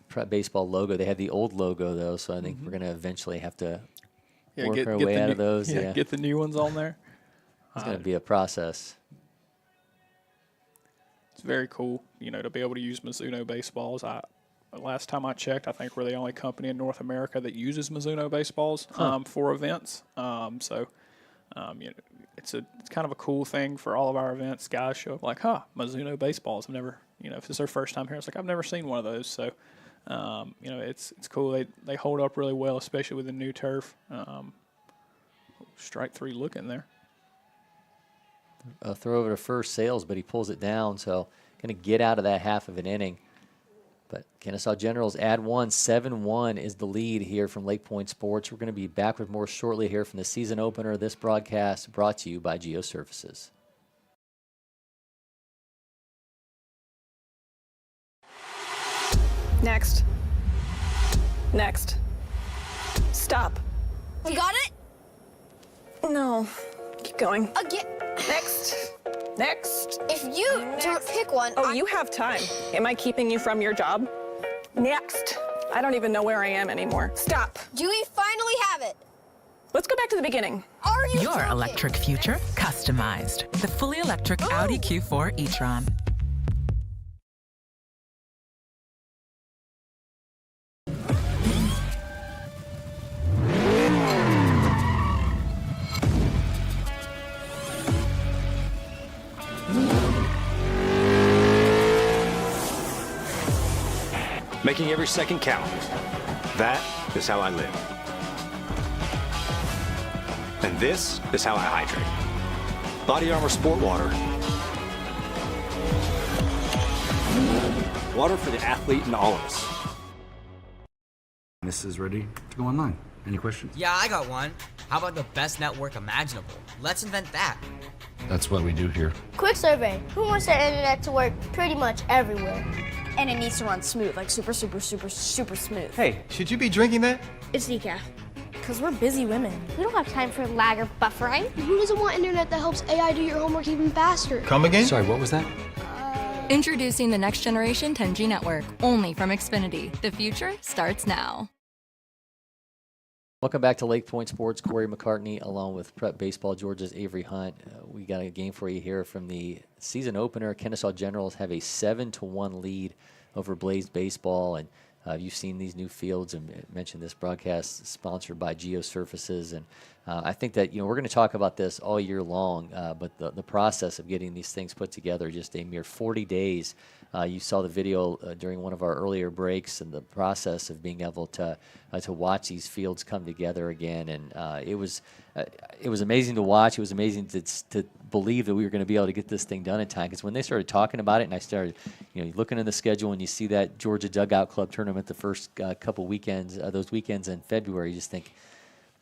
Prep Baseball logo. They have the old logo, though, so I think we're going to eventually have to work our way out of those. Yeah, get the new ones on there. It's going to be a process. It's very cool, to be able to use Mizuno baseballs. Last time I checked, I think we're the only company in North America that uses Mizuno baseballs for events. It's kind of a cool thing for all of our events. Guys show up like, Mizuno baseballs. I've never, if it's their first time here, it's like I've never seen one of those. So, it's cool. They hold up really well, especially with the new turf. Strike 3 looking there. A throw over to first, Sales, but he pulls it down. So going to get out of that half of an inning. But Kennesaw Generals add 1. 7-1 is the lead here from LakePoint Sports. We're going to be back with more shortly here from the season opener. This broadcast brought to you by Geoservices. Next. Next. Stop. You got it? No. Keep going. Again. Next. Next. If you don't pick one, Oh, you have time. Am I keeping you from your job? Next. I don't even know where I am anymore. Stop. do we finally have it? Let's go back to the beginning. Are you Your joking? electric future customized. The fully electric Audi Q4 e-tron. Making every second count. That is how I live. And this is how I hydrate. Body Armor Sport Water. Water for the athlete and all of us. This is ready to go online. Any questions? Yeah, I got one. How about the best network imaginable? Let's invent that. That's what we do here. Quick survey. Who wants their internet to work pretty much everywhere? And it needs to run smooth, like super smooth. Hey, should you be drinking that? It's decaf. Because we're busy women. We don't have time for lag or buffering. Who doesn't want internet that helps AI do your homework even faster? Come again? Sorry, what was that? Introducing the next generation 10G network, only from Xfinity. The future starts now. Welcome back to LakePoint Sports. Cory McCartney, along with Prep Baseball Georgia's Avery Hunt. We got a game for you here from the season opener. Kennesaw Generals have a 7-1 lead over Blaze Baseball, and you've seen these new fields and mentioned this broadcast sponsored by Geosurfaces. And I think that we're going to talk about this all year long, but the process of getting these things put together, just a mere 40 days. You saw the video during one of our earlier breaks, and the process of being able to watch these fields come together again, and it was amazing to watch. It was amazing to believe that we were going to be able to get this thing done in time. Because when they started talking about it, and I started, looking at the schedule, and you see that Georgia Dugout Club tournament the first couple weekends, those weekends in February, you just think,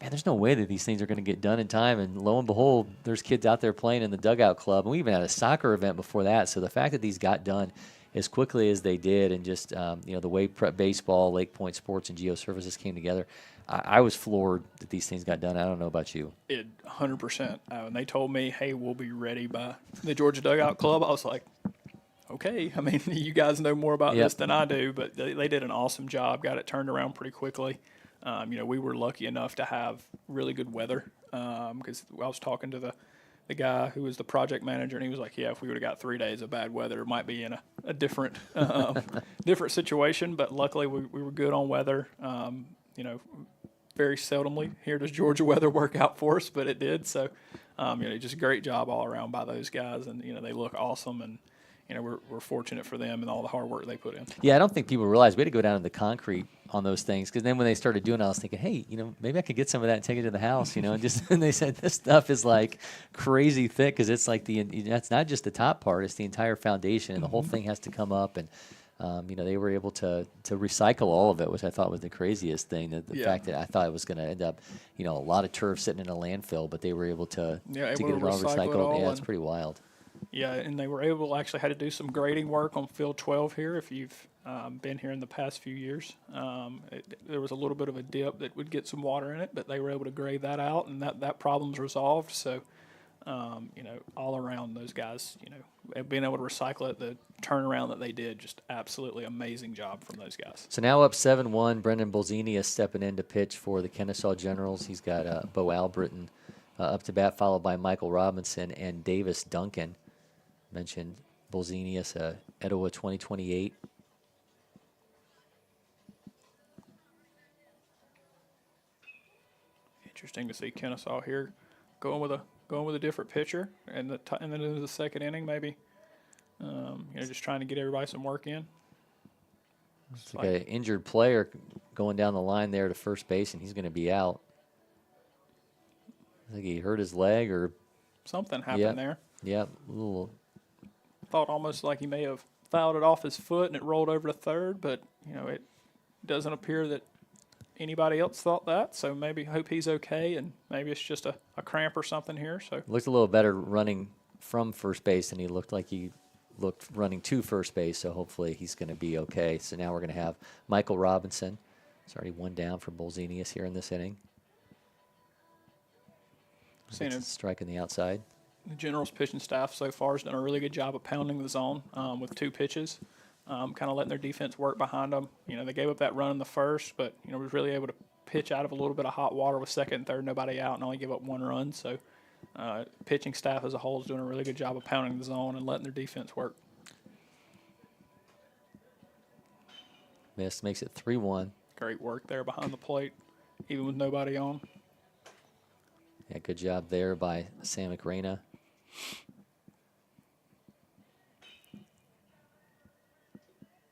man, there's no way that these things are going to get done in time. And lo and behold, there's kids out there playing in the Dugout Club, and we even had a soccer event before that. So the fact that these got done as quickly as they did, and just the way Prep Baseball, LakePoint Sports, and Geosurfaces came together, I was floored that these things got done. I don't know about you. 100%. When they told me, hey, we'll be ready by the Georgia Dugout Club, I was like, okay. I mean, you guys know more about this than I do, but they did an awesome job, got it turned around pretty quickly. We were lucky enough to have really good weather, because I was talking to the guy who was the project manager, and he was like, yeah, if we would have got 3 days of bad weather, it might be in a different different situation, but luckily we were good on weather. Very seldomly here does Georgia weather work out for us, but it did. So, just a great job all around by those guys, and they look awesome, and we're fortunate for them and all the hard work they put in. Yeah, I don't think people realize we had to go down to the concrete on those things, because then when they started doing it, I was thinking, hey, maybe I could get some of that and take it to the house, and they said this stuff is like crazy thick, because it's like that's not just the top part, it's the entire foundation, and the whole thing has to come up, and they were able to recycle all of it, which I thought was the craziest thing. The fact that I thought it was going to end up, a lot of turf sitting in a landfill, but they were able to get it all recycled. Yeah, it's pretty wild. Yeah, and they were able actually had to do some grading work on field 12 here. If you've been here in the past few years, there was a little bit of a dip that would get some water in it, but they were able to grade that out, and that problem's resolved. So, all around those guys, being able to recycle it, the turnaround that they did, just absolutely amazing job from those guys. So now up 7-1, Brendan Bolzini is stepping in to pitch for the Kennesaw Generals. He's got Bo Albritton up to bat, followed by Michael Robinson and Davis Duncan. Mentioned Bolzinius, Etowah 2028. Interesting to see Kennesaw here going with a different pitcher, and then into the second inning, maybe. Just trying to get everybody some work in. It's like an injured player going down the line there to first base, and he's going to be out. I think he hurt his leg or something happened there. Yeah, a little. Thought almost like he may have fouled it off his foot and it rolled over to third, but it doesn't appear that anybody else thought that. So maybe hope he's okay, and maybe it's just a cramp or something here. So looked a little better running from first base than he looked like he looked running to first base. So hopefully he's going to be okay. So now we're going to have Michael Robinson. It's already one down for Bolzinius here in this inning. Seeing it. Striking the outside. The Generals pitching staff so far has done a really good job of pounding the zone with 2 pitches, kind of letting their defense work behind them. You know, they gave up that run in the first, but, you know, was really able to pitch out of a little bit of hot water with second and third, nobody out, and only give up 1 run. So pitching staff as a whole is doing a really good job of pounding the zone and letting their defense work. Miss, makes it 3-1. Great work there behind the plate, even with nobody on. Yeah, good job there by Sam McRaina.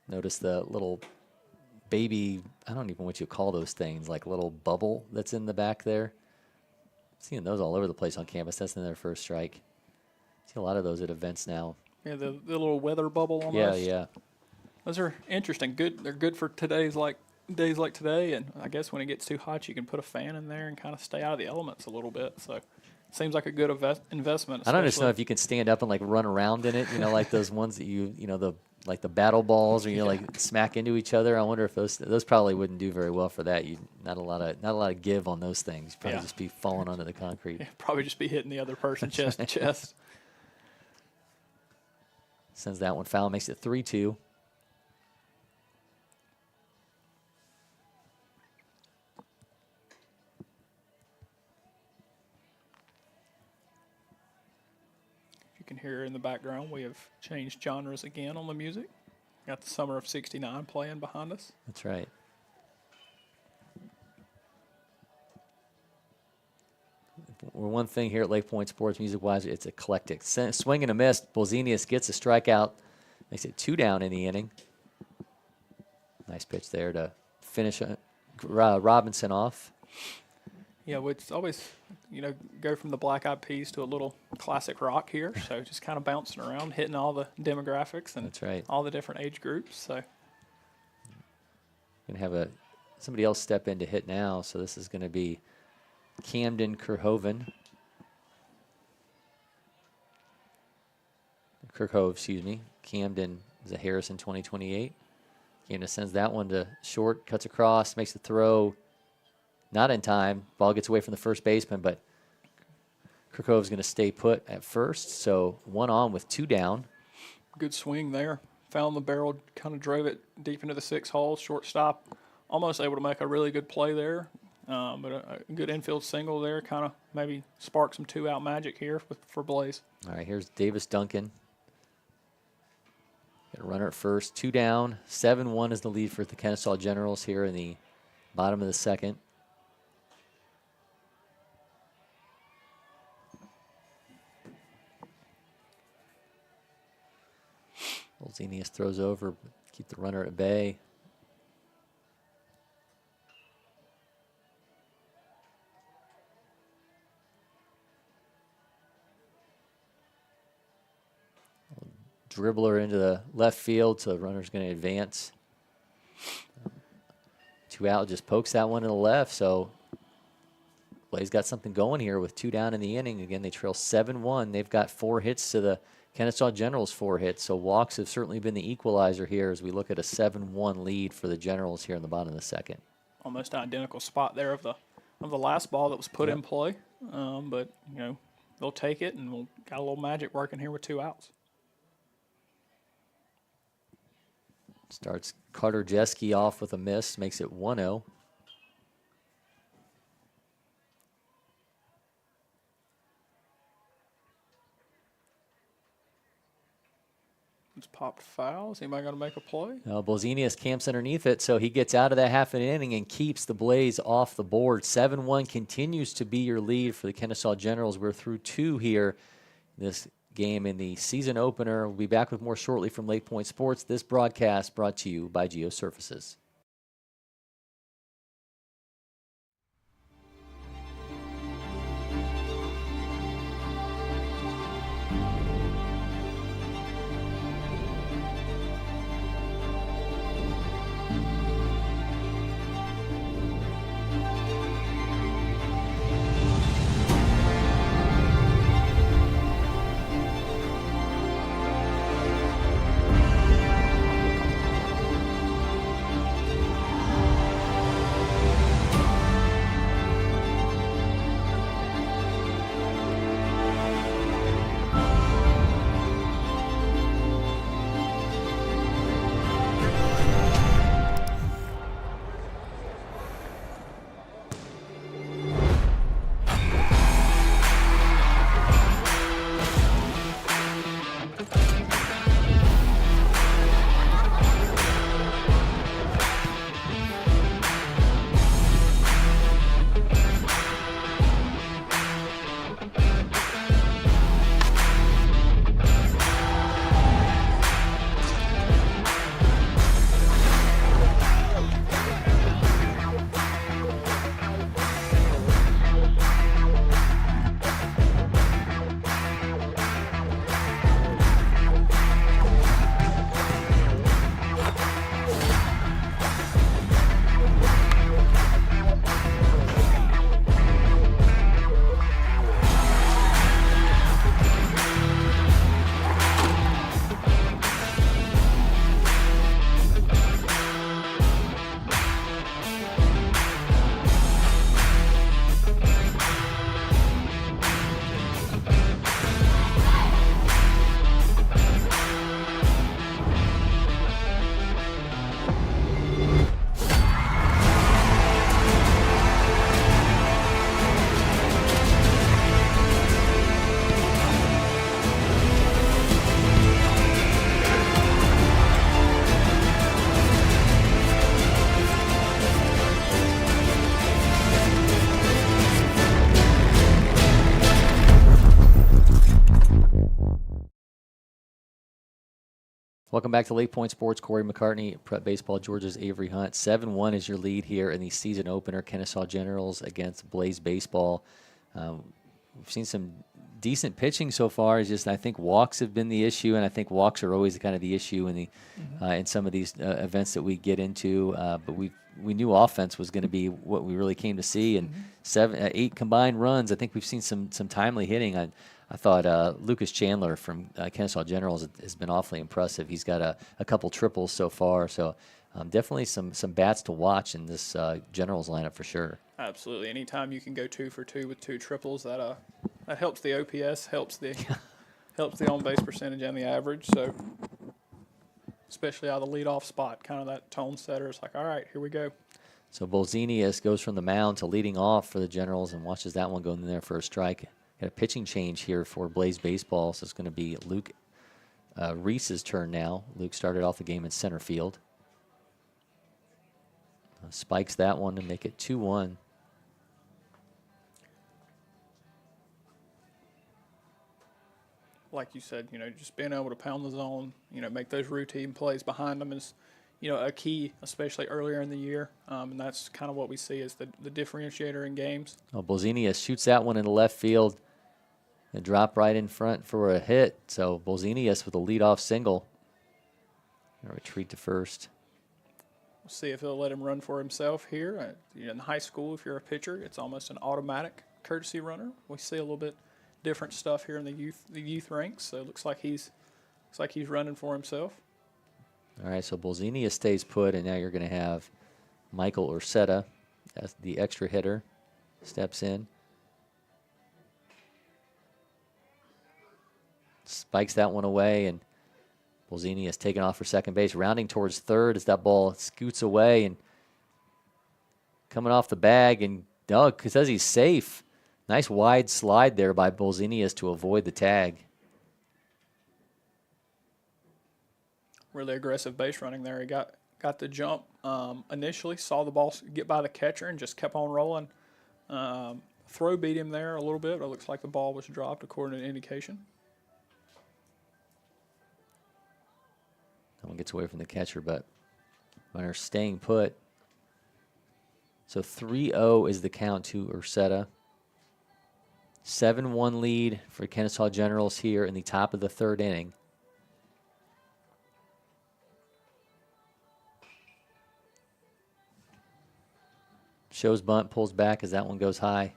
Notice the little baby, I don't even know what you call those things, like little bubble that's in the back there. Seeing those all over the place on campus. That's in their first strike. See a lot of those at events now. Yeah, the little weather bubble almost. Yeah. Those are interesting. Good. They're good for days like today, and I guess when it gets too hot, you can put a fan in there and kind of stay out of the elements a little bit. So, it seems like a good investment. I don't just know if you can stand up and like run around in it. You know, like those ones that you know the battle balls, or like smack into each other. I wonder if those probably wouldn't do very well for that. Not a lot of give on those things. You'd probably just be falling onto the concrete. Yeah, probably just be hitting the other person chest to chest. Sends that one foul, makes it 3-2. You can hear in the background we have changed genres again on the music. Got the Summer of '69 playing behind us. That's right. We're one thing here at LakePoint Sports, music-wise, it's eclectic. Swing and a miss. Bolzenius gets a strikeout, makes it 2 down in the inning. Nice pitch there to finish Robinson off. Yeah, it's always, go from the Black Eyed Peas to a little classic rock here. So just kind of bouncing around, hitting all the demographics and That's right. all the different age groups. So Going to have somebody else step in to hit now. So this is going to be Camden Kirkhoven. Camden is a Harrison 2028. Camden sends that one to short, cuts across, makes the throw. Not in time. Ball gets away from the first baseman, but Kirkhove's going to stay put at first. So 1 on with 2 down. good swing there. Found the barrel, kind of drove it deep into the 6 hole. Shortstop, almost able to make a really good play there. But a good infield single there, kind of maybe spark some 2-out magic here for Blaze. All right, here's Davis Duncan. Got a runner at first, 2 down. 7-1 is the lead for the Kennesaw Generals here in the bottom of the second. Bolzenius throws over, keep the runner at bay. Dribbler into the left field, so the runner's going to advance. 2 out, just pokes that one to the left, so Blaze got something going here with 2 down in the inning. Again, they trail 7-1. They've got 4 hits to the Kennesaw Generals 4 hits, so walks have certainly been the equalizer here as we look at a 7-1 lead for the Generals here in the bottom of the second. Almost identical spot there of the last ball that was put in play, but they'll take it, and we'll got a little magic working here with 2 outs. Starts Carter Jeske off with a miss, makes it 1-0. It's popped foul. Is anybody going to make a play? Bolzenius camps underneath it, so he gets out of that half an inning and keeps the Blaze off the board. 7-1 continues to be your lead for the Kennesaw Generals. We're through 2 here this game in the season opener. We'll be back with more shortly from LakePoint Sports. This broadcast brought to you by Geosurfaces. Welcome back to LakePoint Sports. Cory McCartney, Prep Baseball, Georgia's Avery Hunt. 7-1 is your lead here in the season opener, Kennesaw Generals against Blaze Baseball. We've seen some decent pitching so far. It's just I think walks have been the issue, and I think walks are always kind of the issue in the in some of these events that we get into. But we knew offense was going to be what we really came to see, and 8 combined runs. I think we've seen some timely hitting. I thought Lucas Chandler from Kennesaw Generals has been awfully impressive. He's got a couple triples so far, so definitely some bats to watch in this Generals lineup for sure. Absolutely. Anytime you can go 2 for 2 with 2 triples, that helps the OPS, helps the on base percentage and the average. So especially out of the leadoff spot, kind of that tone setter. It's like, all right, here we go. So Bolzenius goes from the mound to leading off for the Generals and watches that one go in there for a strike. Got a pitching change here for Blaze Baseball, so it's going to be Luke Reese's turn now. Luke started off the game in center field. Spikes that one to make it 2-1. Like you said, just being able to pound the zone, make those routine plays behind them is, a key, especially earlier in the year. And that's kind of what we see as the differentiator in games. Oh, Bolzenius shoots that one into left field and drop right in front for a hit. So Bolzenius with a leadoff single. A retreat to first. We'll see if he'll let him run for himself here. In high school, if you're a pitcher, it's almost an automatic courtesy runner. We see a little bit different stuff here in the youth ranks. So it looks like he's running for himself. All right, so Bolzenius stays put, and now you're going to have Michael Ursetta as the extra hitter. Steps in. Spikes that one away, and Bolzenius taken off for second base, rounding towards third as that ball scoots away and coming off the bag. And Doug says he's safe. Nice wide slide there by Bolzenius to avoid the tag. Really aggressive base running there. He got the jump initially, saw the ball get by the catcher and just kept on rolling. Throw beat him there a little bit. It looks like the ball was dropped according to indication. That one gets away from the catcher, but runner staying put. So 3-0 is the count to Ursetta. 7-1 lead for Kennesaw Generals here in the top of the third inning. Shows bunt, pulls back as that one goes high.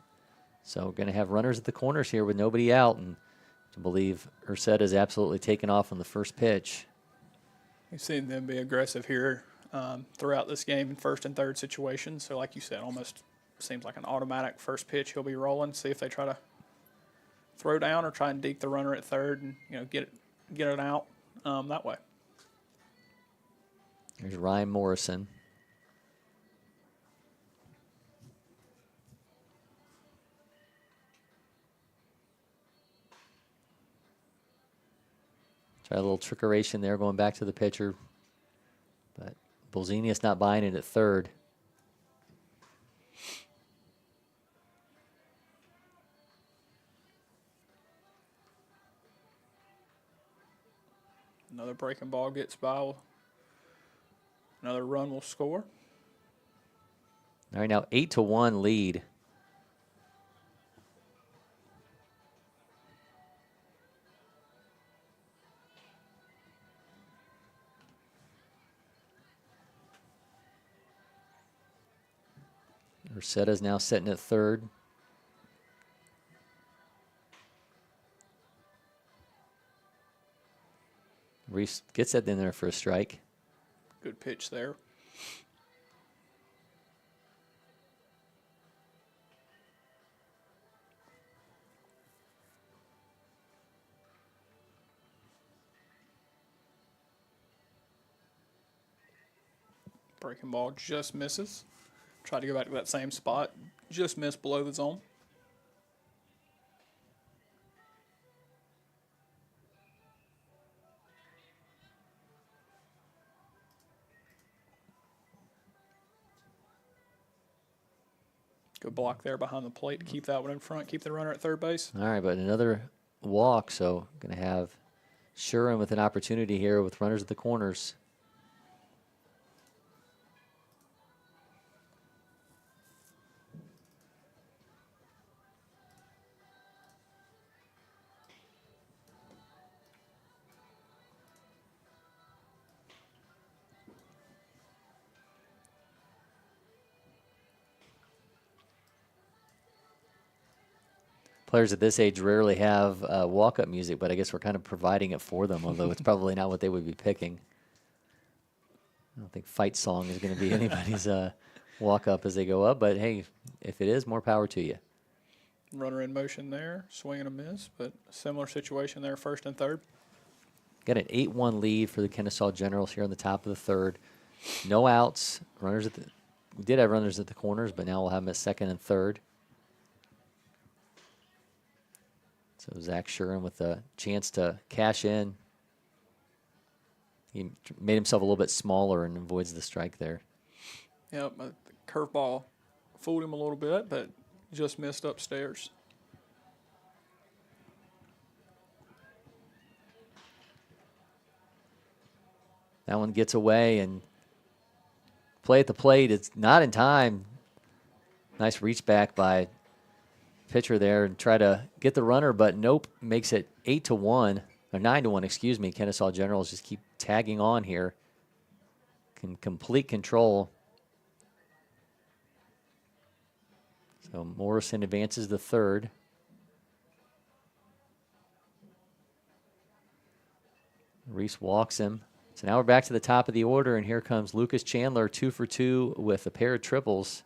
So we're going to have runners at the corners here with nobody out, and to believe Ursetta is absolutely taken off on the first pitch. We've seen them be aggressive here throughout this game in first and third situations. So like you said, almost seems like an automatic first pitch. He'll be rolling, see if they try to throw down or try and deke the runner at third and get it out that way. There's Ryan Morrison. Try a little trickeration there going back to the pitcher. But Bolzenius not buying it at third. Another breaking ball gets by. Another run will score. All right, now 8-1 lead. Ursetta's now sitting at third. Reese gets that in there for a strike. Good pitch there. Breaking ball just misses. Try to go back to that same spot. Just missed below the zone. Good block there behind the plate to keep that one in front, keep the runner at third base. All right, but another walk, so going to have Shuren with an opportunity here with runners at the corners. Players at this age rarely have walk-up music, but I guess we're kind of providing it for them, although it's probably not what they would be picking. I don't think Fight Song is going to be anybody's walk-up as they go up, but hey, if it is, more power to you. Runner in motion there, swing and a miss, but similar situation there, first and third. Got an 8-1 lead for the Kennesaw Generals here on the top of the third. No outs. Runners at we did have runners at the corners, but now we'll have them at second and third. So Zach Shuren with a chance to cash in. He made himself a little bit smaller and avoids the strike there. Yep, the curveball fooled him a little bit, but just missed upstairs. That one gets away, and play at the plate. It's not in time. Nice reach back by pitcher there and try to get the runner, but nope, makes it 8-1 or 9-1, excuse me. Kennesaw Generals just keep tagging on here. Can complete control. So Morrison advances the third. Reese walks him. So now we're back to the top of the order, and here comes Lucas Chandler, 2 for 2 with a pair of triples.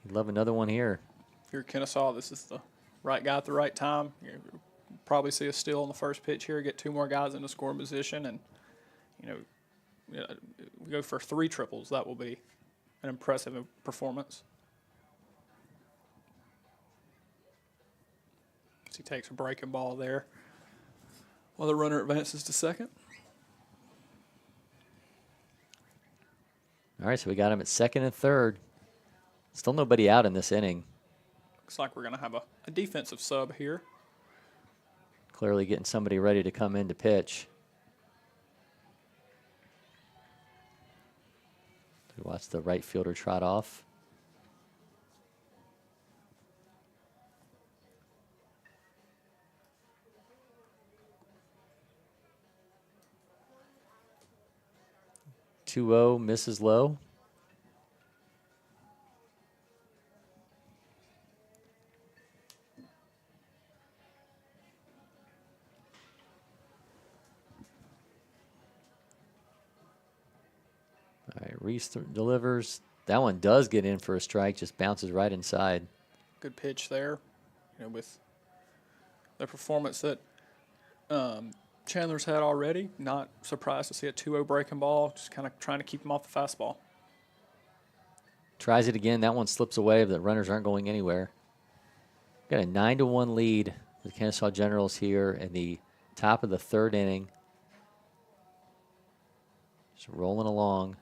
You'd love another one here. If you're Kennesaw, this is the right guy at the right time. You'll probably see a steal on the first pitch here, get 2 more guys in the scoring position, and we go for 3 triples. That will be an impressive performance. As he takes a breaking ball there while the runner advances to second. All right, so we got him at second and third. Still nobody out in this inning. Looks like we're going to have a defensive sub here. Clearly getting somebody ready to come in to pitch. We watch the right fielder trot off. Two-0 misses low. All right, Reese delivers. That one does get in for a strike, just bounces right inside. Good pitch there. With the performance that Chandler's had already, not surprised to see a 2-0 breaking ball, just kind of trying to keep him off the fastball. Tries it again. That one slips away, but the runners aren't going anywhere. Got a 9-1 lead for the Kennesaw Generals here in the top of the third inning. Just rolling along.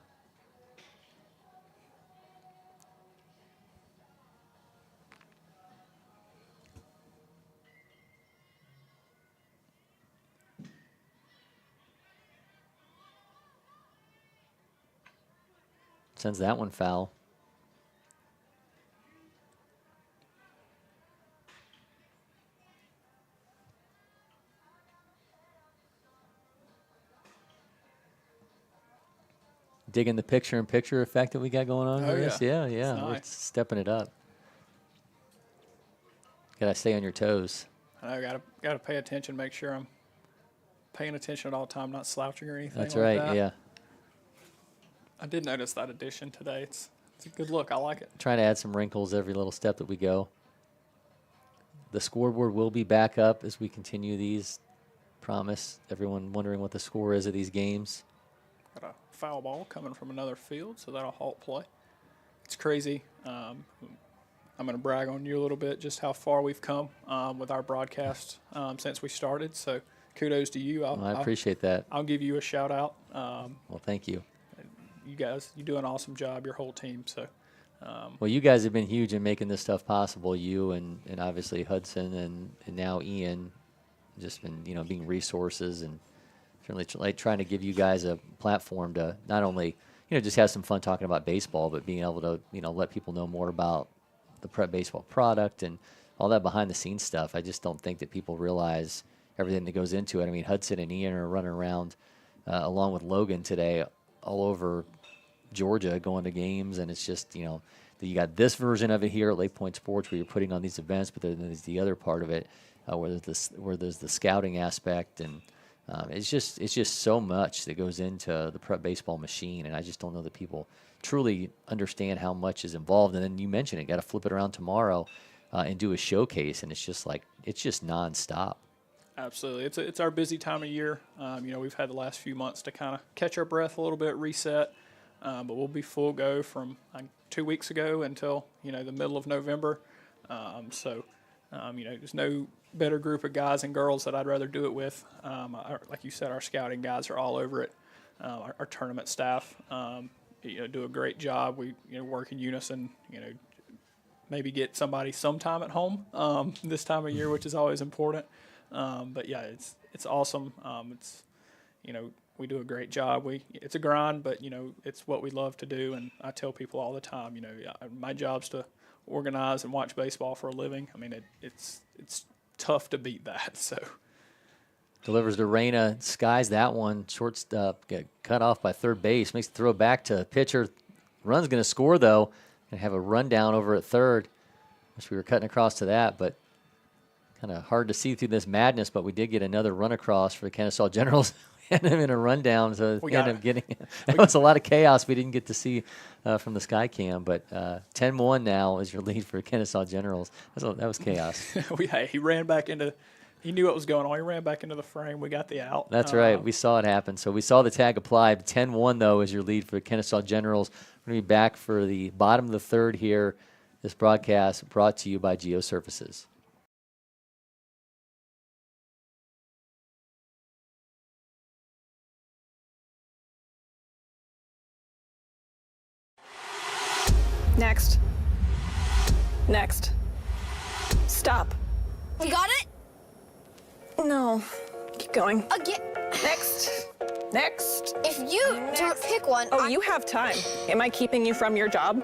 Sends that one foul. Digging the picture-in-picture effect that we got going on. Oh, with this? yeah. Yeah. Nice. We're stepping it up. Gotta stay on your toes. I know, gotta pay attention, make sure I'm paying attention at all time, not slouching or anything. That's like right. that. Yeah. I did notice that addition today. It's a good look. I like it. Trying to add some wrinkles every little step that we go. The scoreboard will be back up as we continue these. Promise everyone wondering what the score is of these games. Got a foul ball coming from another field, so that'll halt play. It's crazy. I'm going to brag on you a little bit, just how far we've come with our broadcast since we started. So kudos to you. I appreciate that. I'll give you a shout out. Well, thank you. You guys, you do an awesome job, your whole team. So, well, you guys have been huge in making this stuff possible. You and obviously Hudson and now Ian. just been, being resources and certainly trying to give you guys a platform to not only, just have some fun talking about baseball, but being able to, let people know more about the prep baseball product and all that behind the scenes stuff. I just don't think that people realize everything that goes into it. I mean, Hudson and Ian are running around along with Logan today all over Georgia going to games, and it's just, you got this version of it here at LakePoint Sports where you're putting on these events, but then there's the other part of it where there's the scouting aspect, and it's just so much that goes into the prep baseball machine, and I just don't know that people truly understand how much is involved. And then you mentioned it, got to flip it around tomorrow and do a showcase, and it's just nonstop. Absolutely. It's our busy time of year. We've had the last few months to kind of catch our breath a little bit, reset, but we'll be full go from 2 weeks ago until, the middle of November. There's no better group of guys and girls that I'd rather do it with. Like you said, our scouting guys are all over it. Our tournament staff, do a great job. We, work in unison, maybe get somebody sometime at home this time of year, which is always important. But yeah, it's awesome. We do a great job. It's a grind, but it's what we love to do. And I tell people all the time, my job's to organize and watch baseball for a living. I mean, it's tough to beat that. So delivers to Reyna, skies that one, shortstop, get cut off by third base, makes the throw back to pitcher. Run's going to score though, and have a rundown over at third. Wish we were cutting across to that, but kind of hard to see through this madness. But we did get another run across for the Kennesaw Generals. And him in a rundown, so we ended up getting that was a lot of chaos we didn't get to see from the sky cam. But 10-1 now is your lead for Kennesaw Generals. That was chaos. He ran back into. He knew what was going on. He ran back into the frame. We got the out. That's right. We saw it happen. So we saw the tag applied. 10-1 though is your lead for Kennesaw Generals. We're going to be back for the bottom of the third here. This broadcast brought to you by Geo Services. Next. Stop. You got it? No. Keep going. Again. Next. If you don't pick one, Oh, you have time. Am I keeping you from your job?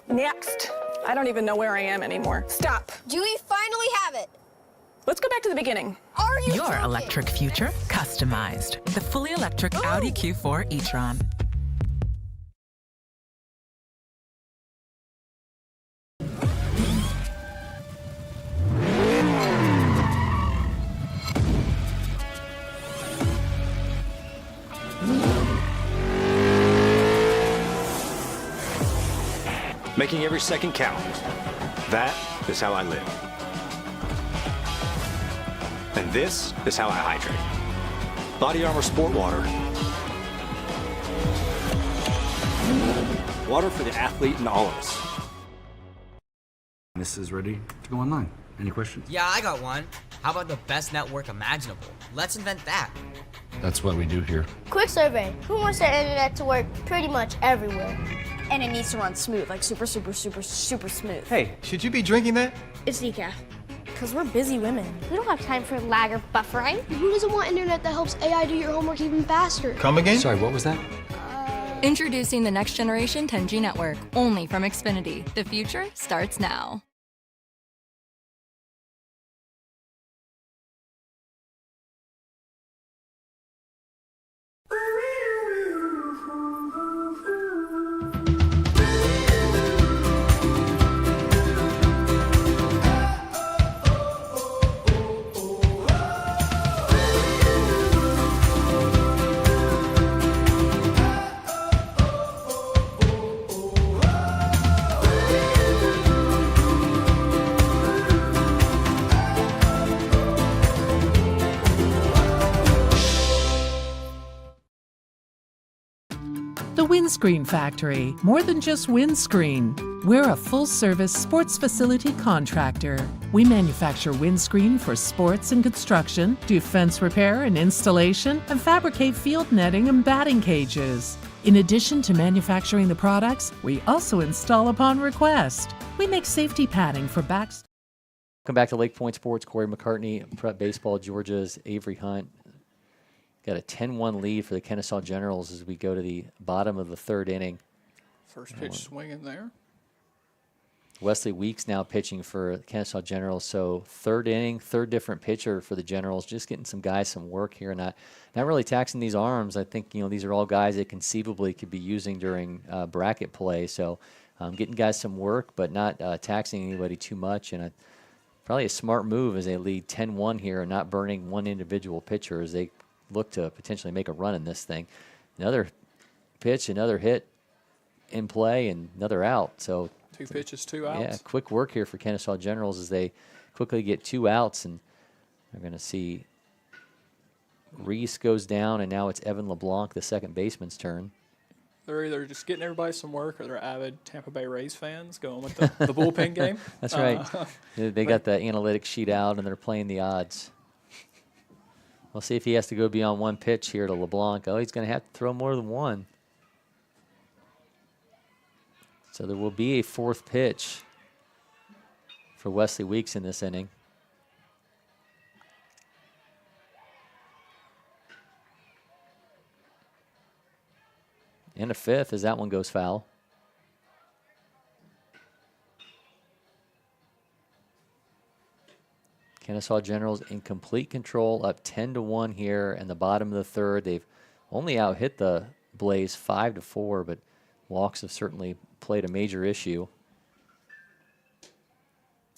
Next. I don't even know where I am anymore. Stop. Do we finally have it? Let's go back to the beginning. Are you Your joking? electric future customized. The fully electric Audi Q4 e-tron. Making every second count. That is how I live. And this is how I hydrate. Body Armor Sport Water. Water for the athlete and all of us. This is ready to go online. Any questions? Yeah, I got one. How about the best network imaginable? Let's invent that. That's what we do here. Quick survey. Who wants their internet to work pretty much everywhere? And it needs to run smooth, like super smooth. Hey, should you be drinking that? It's decaf. Because we're busy women. We don't have time for lag or buffering. Who doesn't want internet that helps AI do your homework even faster? Come again? Sorry, what was that? Introducing the next generation 10G network, only from Xfinity. The future starts now. The Windscreen Factory, more than just windscreen. We're a full-service sports facility contractor. We manufacture windscreen for sports and construction, do fence repair and installation, and fabricate field netting and batting cages. In addition to manufacturing the products, we also install upon request. We make safety padding for backs. Welcome back to LakePoint Sports. Cory McCartney, Prep Baseball, Georgia's Avery Hunt. Got a 10-1 lead for the Kennesaw Generals as we go to the bottom of the third inning. First pitch swinging there. Wesley Weeks now pitching for Kennesaw Generals. So third inning, third different pitcher for the Generals, just getting some guys some work here, not really taxing these arms. I think, these are all guys that conceivably could be using during bracket play. So getting guys some work, but not taxing anybody too much. And probably a smart move as they lead 10-1 here and not burning one individual pitcher as they look to potentially make a run in this thing. Another pitch, another hit in play, and another out. So 2 pitches, 2 outs. yeah, quick work here for Kennesaw Generals as they quickly get 2 outs, and they're going to see Reese goes down, and now it's Evan LeBlanc, the second baseman's turn. They're either just getting everybody some work or they're avid Tampa Bay Rays fans going with the bullpen game. That's right. They got the analytics sheet out, and they're playing the odds. We'll see if he has to go beyond one pitch here to LeBlanc. Oh, he's going to have to throw more than one. So there will be a fourth pitch for Wesley Weeks in this inning. And a fifth as that one goes foul. Kennesaw Generals in complete control, up 10-1 here in the bottom of the third. They've only out-hit the Blaze 5-4, but walks have certainly played a major issue.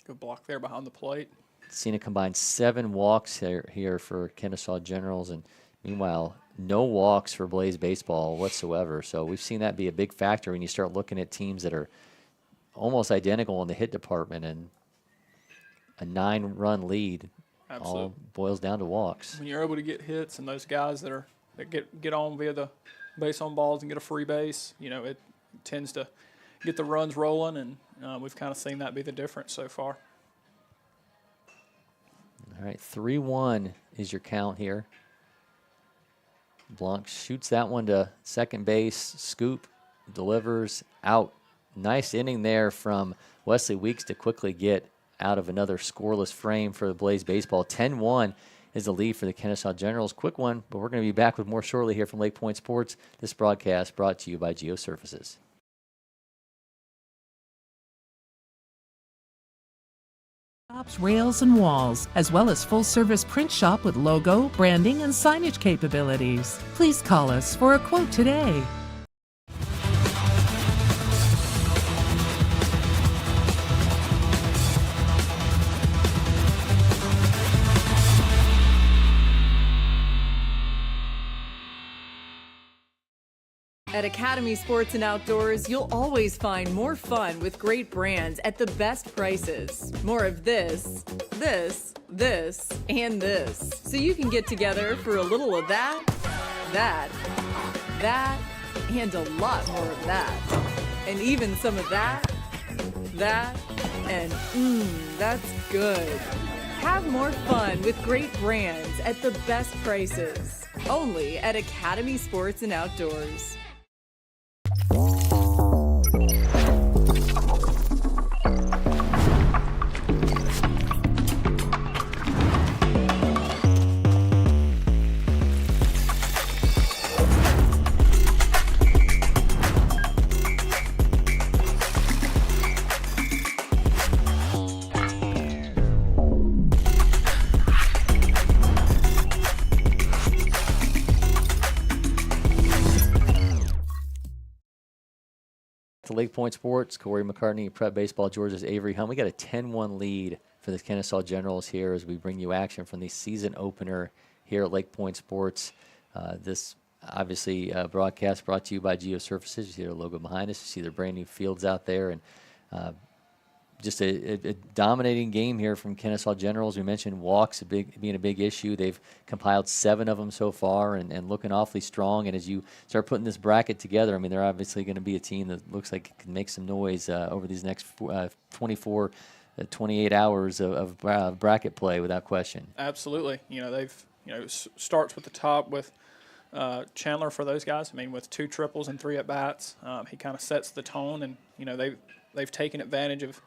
Good block there behind the plate. Seen a combined 7 walks here for Kennesaw Generals, and meanwhile, no walks for Blaze baseball whatsoever. So we've seen that be a big factor when you start looking at teams that are almost identical in the hit department, and a 9-run lead all boils down to walks. When you're able to get hits and those guys that get on via the base on balls and get a free base, it tends to get the runs rolling, and we've kind of seen that be the difference so far. All right, 3-1 is your count here. Blanc shoots that one to second base. Scoop, delivers, out. Nice inning there from Wesley Weeks to quickly get out of another scoreless frame for the Blaze baseball. 10-1 is the lead for the Kennesaw Generals. Quick one, but we're going to be back with more shortly here from LakePoint Sports. This broadcast brought to you by Geosurfaces. Shops, rails, and walls, as well as full-service print shop with logo, branding, and signage capabilities. Please call us for a quote today. At Academy Sports and Outdoors, you'll always find more fun with great brands at the best prices. More of this, and this. So you can get together for a little of that, and a lot more of that. And even some of that, and that's good. Have more fun with great brands at the best prices. Only at Academy Sports and Outdoors. To LakePoint Sports, Cory McCartney, Prep Baseball, Georgia's Avery Hunt. We got a 10-1 lead for the Kennesaw Generals here as we bring you action from the season opener here at LakePoint Sports. This obviously broadcast brought to you by Geosurfaces. You see their logo behind us. You see their brand new fields out there, and just a dominating game here from Kennesaw Generals. We mentioned walks being a big issue. They've compiled 7 of them so far and looking awfully strong. And as you start putting this bracket together, I mean, they're obviously going to be a team that looks like it can make some noise over these next 24, 28 hours of bracket play without question. Absolutely. They've, starts with the top with Chandler for those guys. I mean, with 2 triples and 3 at-bats, he kind of sets the tone, and, they've taken advantage of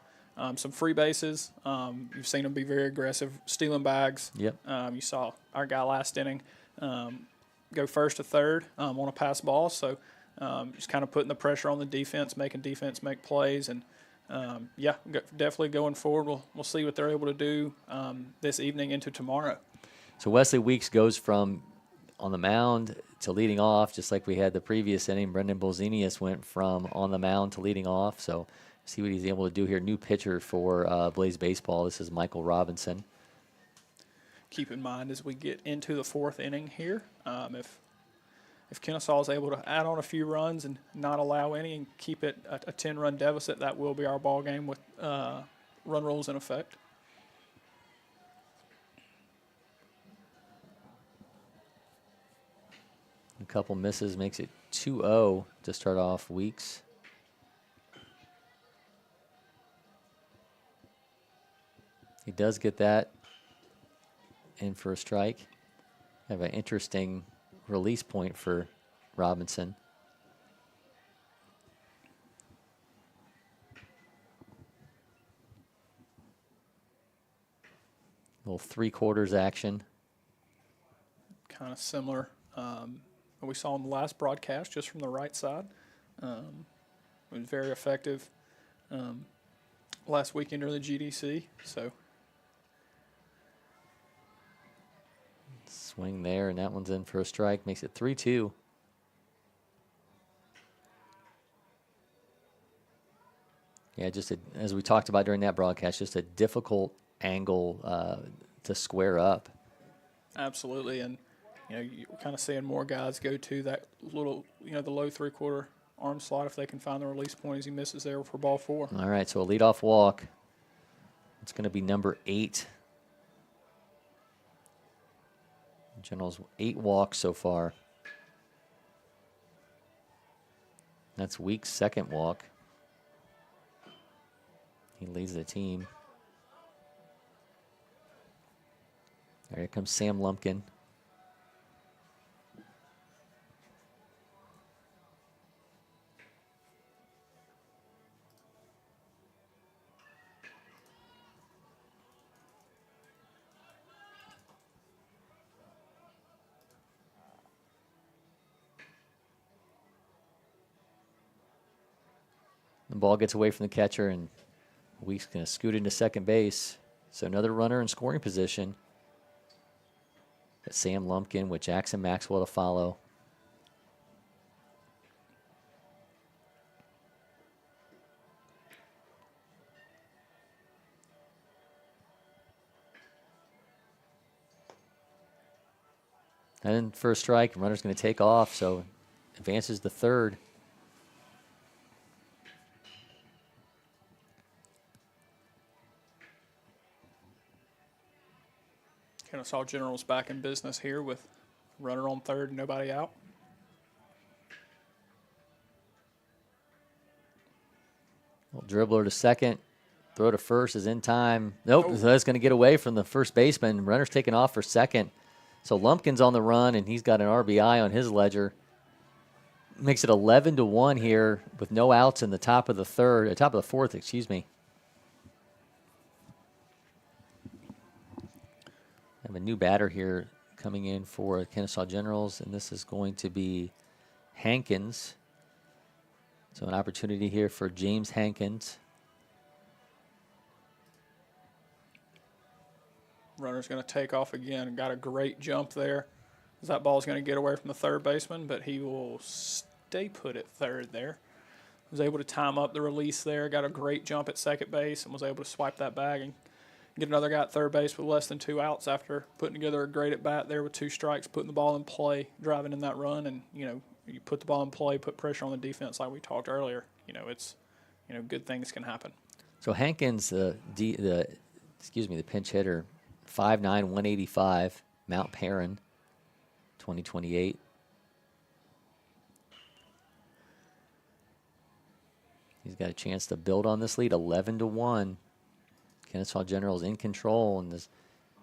some free bases. You've seen them be very aggressive, stealing bags. Yep. You saw our guy last inning go first to third on a pass ball. So just kind of putting the pressure on the defense, making defense make plays. And, definitely going forward, we'll see what they're able to do this evening into tomorrow. So Wesley Weeks goes from on the mound to leading off, just like we had the previous inning. Brendan Bolzenius went from on the mound to leading off. So see what he's able to do here. New pitcher for Blaze Baseball. This is Michael Robinson. Keep in mind as we get into the fourth inning here, if Kennesaw is able to add on a few runs and not allow any and keep it a 10-run deficit, that will be our ball game with run rules in effect. A couple misses makes it 2-0 to start off Weeks. He does get that in for a strike. Have an interesting release point for Robinson. Little 3/4 action. Kind of similar what we saw in the last broadcast, just from the right side. It was very effective last weekend during the GDC. So swing there, and that one's in for a strike. Makes it 3-2. Yeah, just as we talked about during that broadcast, just a difficult angle to square up. absolutely, and you're kind of seeing more guys go to that little, the low 3/4 arm slot if they can find the release point as he misses there for ball 4. All right, so a leadoff walk. It's going to be number 8. Generals 8 walks so far. That's Weeks' second walk. He leads the team. Here comes Sam Lumpkin. The ball gets away from the catcher, and Weeks going to scoot into second base. So another runner in scoring position. Got Sam Lumpkin with Jackson Maxwell to follow. And then first strike, runner's going to take off, so advances to third. Kennesaw Generals back in business here with runner on third and nobody out. Little dribbler to second. Throw to first is in time. Nope, that's going to get away from the first baseman. Runner's taking off for second. So Lumpkin's on the run, and he's got an RBI on his ledger. Makes it 11-1 here with no outs in the top of the fourth, excuse me. I have a new batter here coming in for Kennesaw Generals, and this is going to be Hankins. So an opportunity here for James Hankins. Runner's going to take off again. Got a great jump there. That ball's going to get away from the third baseman, but he will stay put at third there. Was able to time up the release there. Got a great jump at second base and was able to swipe that bag and get another guy at third base with less than 2 outs after putting together a great at-bat there with 2 strikes, putting the ball in play, driving in that run. And, you put the ball in play, put pressure on the defense like we talked earlier. It's, good things can happen. So Hankins, the pinch hitter, 5'9", 185, Mount Perrin, 2028. He's got a chance to build on this lead, 11-1. Kennesaw Generals in control, and as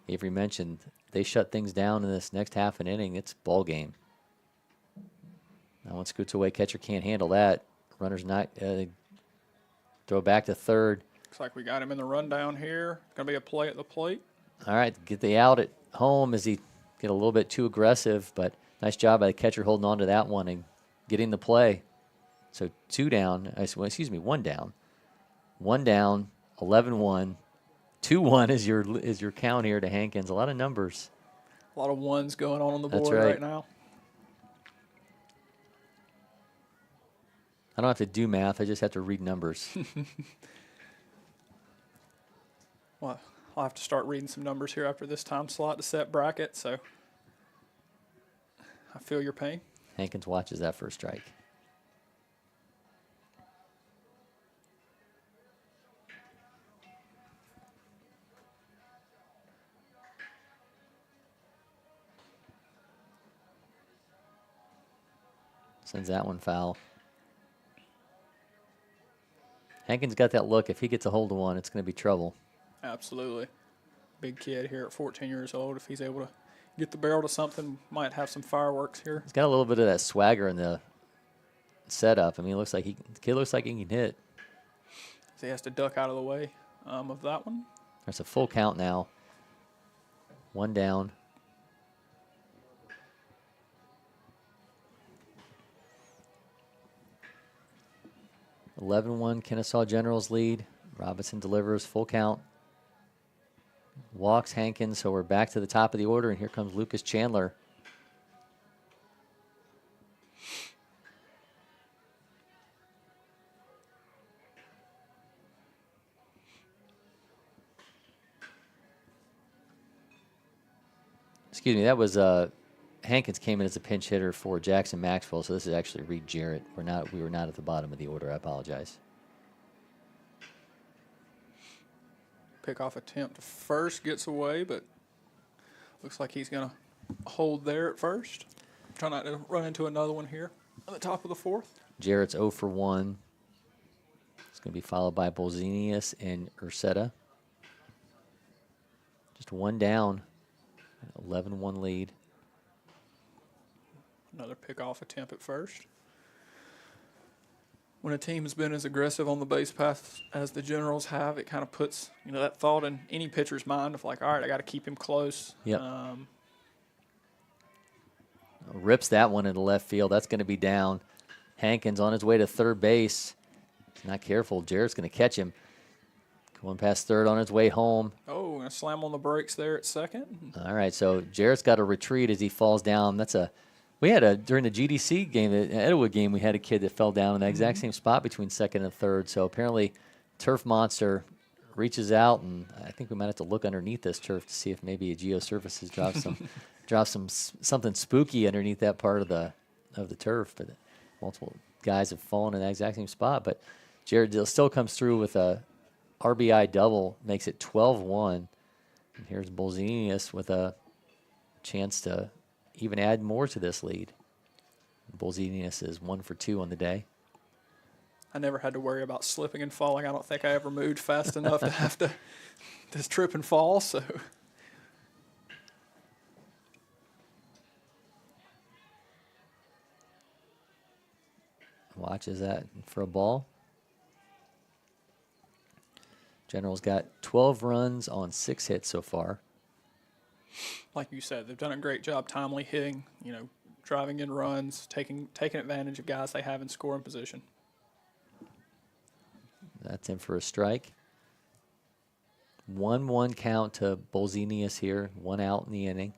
Avery mentioned, they shut things down in this next half an inning. It's ball game. That one scoots away. Catcher can't handle that. Runner's not. Throw back to third. Looks like we got him in the rundown here. Going to be a play at the plate. All right, get the out at home as he get a little bit too aggressive, but nice job by the catcher holding on to that one and getting the play. So 2 down, excuse me, 1 down. 1 down, 11-1. 2-1 is your count here to Hankins. A lot of numbers. A lot of ones going on the board right. right now. I don't have to do math. I just have to read numbers. Well, I'll have to start reading some numbers here after this time slot to set bracket, so I feel your pain. Hankins watches that first strike. Sends that one foul. Hankins got that look. If he gets a hold of one, it's going to be trouble. Absolutely. Big kid here at 14 years old. If he's able to get the barrel to something, might have some fireworks here. He's got a little bit of that swagger in the setup. I mean, the kid looks like he can hit. So he has to duck out of the way of that one. There's a full count now. 1 down. (11-1) Kennesaw Generals lead. Robinson delivers, full count. Walks Hankins, so we're back to the top of the order, and here comes Lucas Chandler. Excuse me, that was Hankins came in as a pinch hitter for Jackson Maxwell, so this is actually Reed Jarrett. We were not at the bottom of the order. I apologize. Pickoff attempt to first gets away, but looks like he's going to hold there at first. Try not to run into another one here at the top of the 4th. Jarrett's 0 for 1. It's going to be followed by Bolzenius and Ursetta. Just 1 down, 11-1 lead. Another pickoff attempt at first. When a team has been as aggressive on the base paths as the Generals have, it kind of puts that thought in any pitcher's mind of like, all right, I got to keep him close. Yep. Rips that one into left field. That's going to be down. Hankins on his way to third base. He's not careful. Jarrett's going to catch him. Going past third on his way home. Oh, going to slam on the brakes there at second. All right, so Jarrett's got to retreat as he falls down. We had during the GDC game, the Edgewood game, we had a kid that fell down in the exact same spot between second and third. So apparently Turf Monster reaches out, and I think we might have to look underneath this turf to see if maybe a Geosurfaces drops something spooky underneath that part of the turf. But multiple guys have fallen in that exact same spot. But Jarrett still comes through with a RBI double, makes it 12-1. And here's Bolzenius with a chance to even add more to this lead. Bolzenius is 1 for 2 on the day. I never had to worry about slipping and falling. I don't think I ever moved fast enough to have to just trip and fall. So watches that for a ball. Generals got 12 runs on 6 hits so far. Like you said, they've done a great job timely hitting, driving in runs, taking advantage of guys they have in scoring position. That's in for a strike. 1-1 count to Bolzenius here, 1 out in the inning.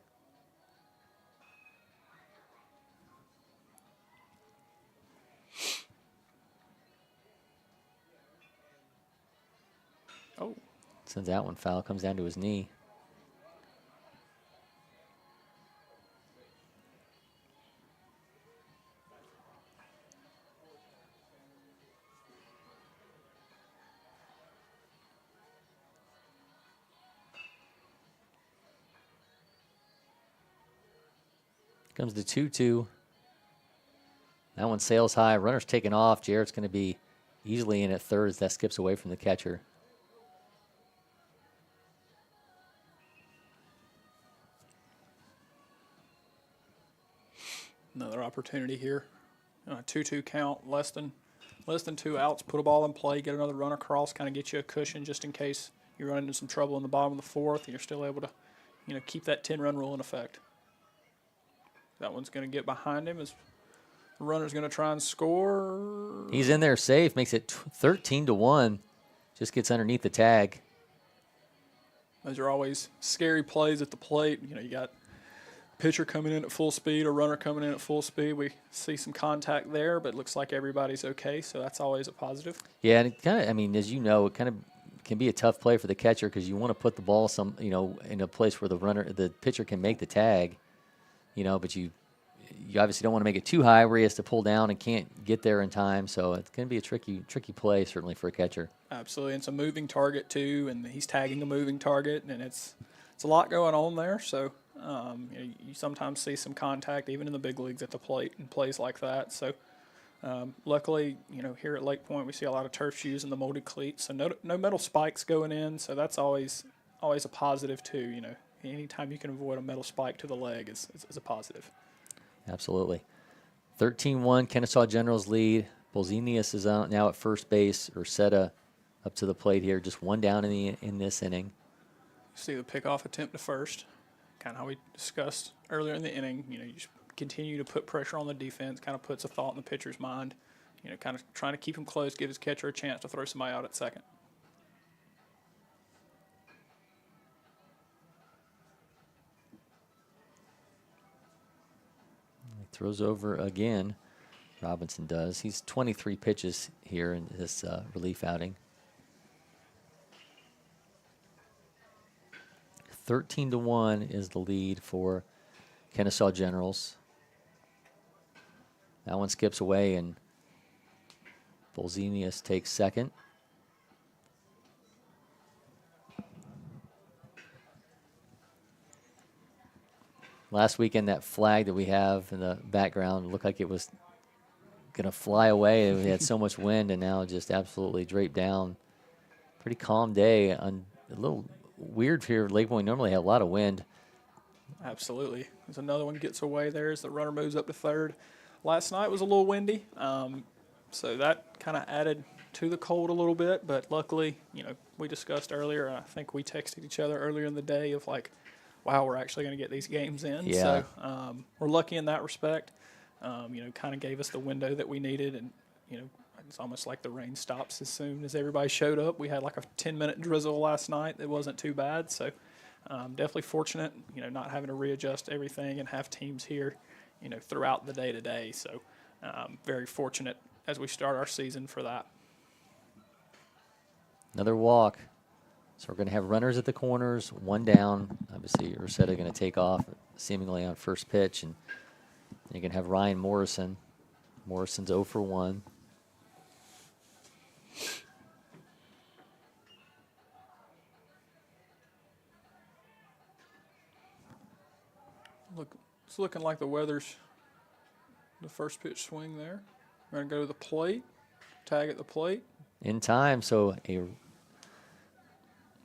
Oh. Sends that one foul, comes down to his knee. Comes the 2-2. That one sails high. Runner's taken off. Jarrett's going to be easily in at third as that skips away from the catcher. Another opportunity here. 2-2 count, less than less than 2 outs, put a ball in play, get another run across, kind of get you a cushion just in case you run into some trouble in the bottom of the 4th and you're still able to, keep that 10-run rule in effect. That one's going to get behind him as the runner's going to try and score. He's in there safe, makes it 13-1. Just gets underneath the tag. Those are always scary plays at the plate. You got pitcher coming in at full speed, a runner coming in at full speed. We see some contact there, but it looks like everybody's okay, so that's always a positive. Yeah, and it kind of, as you know, it kind of can be a tough play for the catcher because you want to put the ball in a place where the pitcher can make the tag, but you obviously don't want to make it too high where he has to pull down and can't get there in time. So it's going to be a tricky play certainly for a catcher. Absolutely, and it's a moving target too, and he's tagging a moving target, and it's a lot going on there. So you sometimes see some contact even in the big leagues at the plate and plays like that. So luckily, here at LakePoint we see a lot of turf shoes and the molded cleats, so no metal spikes going in. So that's always a positive too. Anytime you can avoid a metal spike to the leg is a positive. Absolutely. 13-1, Kennesaw Generals lead. Bolzenius is out now at first base. Urseta up to the plate here, just one down in this inning. See the pickoff attempt to first, kind of how we discussed earlier in the inning. You just continue to put pressure on the defense, kind of puts a thought in the pitcher's mind. Kind of trying to keep him close, give his catcher a chance to throw somebody out at second. Throws over again. Robinson does. He's 23 pitches here in this relief outing. 13-1 is the lead for Kennesaw Generals. That one skips away, and Bolzenius takes second. Last weekend, that flag that we have in the background looked like it was going to fly away. We had so much wind, and now just absolutely draped down. Pretty calm day. A little weird here. LakePoint normally had a lot of wind. Absolutely. There's another one gets away there as the runner moves up to third. Last night was a little windy, so that kind of added to the cold a little bit. But luckily, we discussed earlier, and I think we texted each other earlier in the day of like, wow, we're actually going to get these games in. Yeah. So we're lucky in that respect. Kind of gave us the window that we needed, and it's almost like the rain stops as soon as everybody showed up. We had like a 10-minute drizzle last night that wasn't too bad. So definitely fortunate, not having to readjust everything and have teams here, throughout the day-to-day. So very fortunate as we start our season for that. Another walk. So we're going to have runners at the corners, one down. Obviously, Urseta going to take off seemingly on first pitch, and you can have Ryan Morrison. Morrison's 0 for 1. Look, it's looking like the weather's the first pitch swing there. We're going to go to the plate, tag at the plate. In time, so a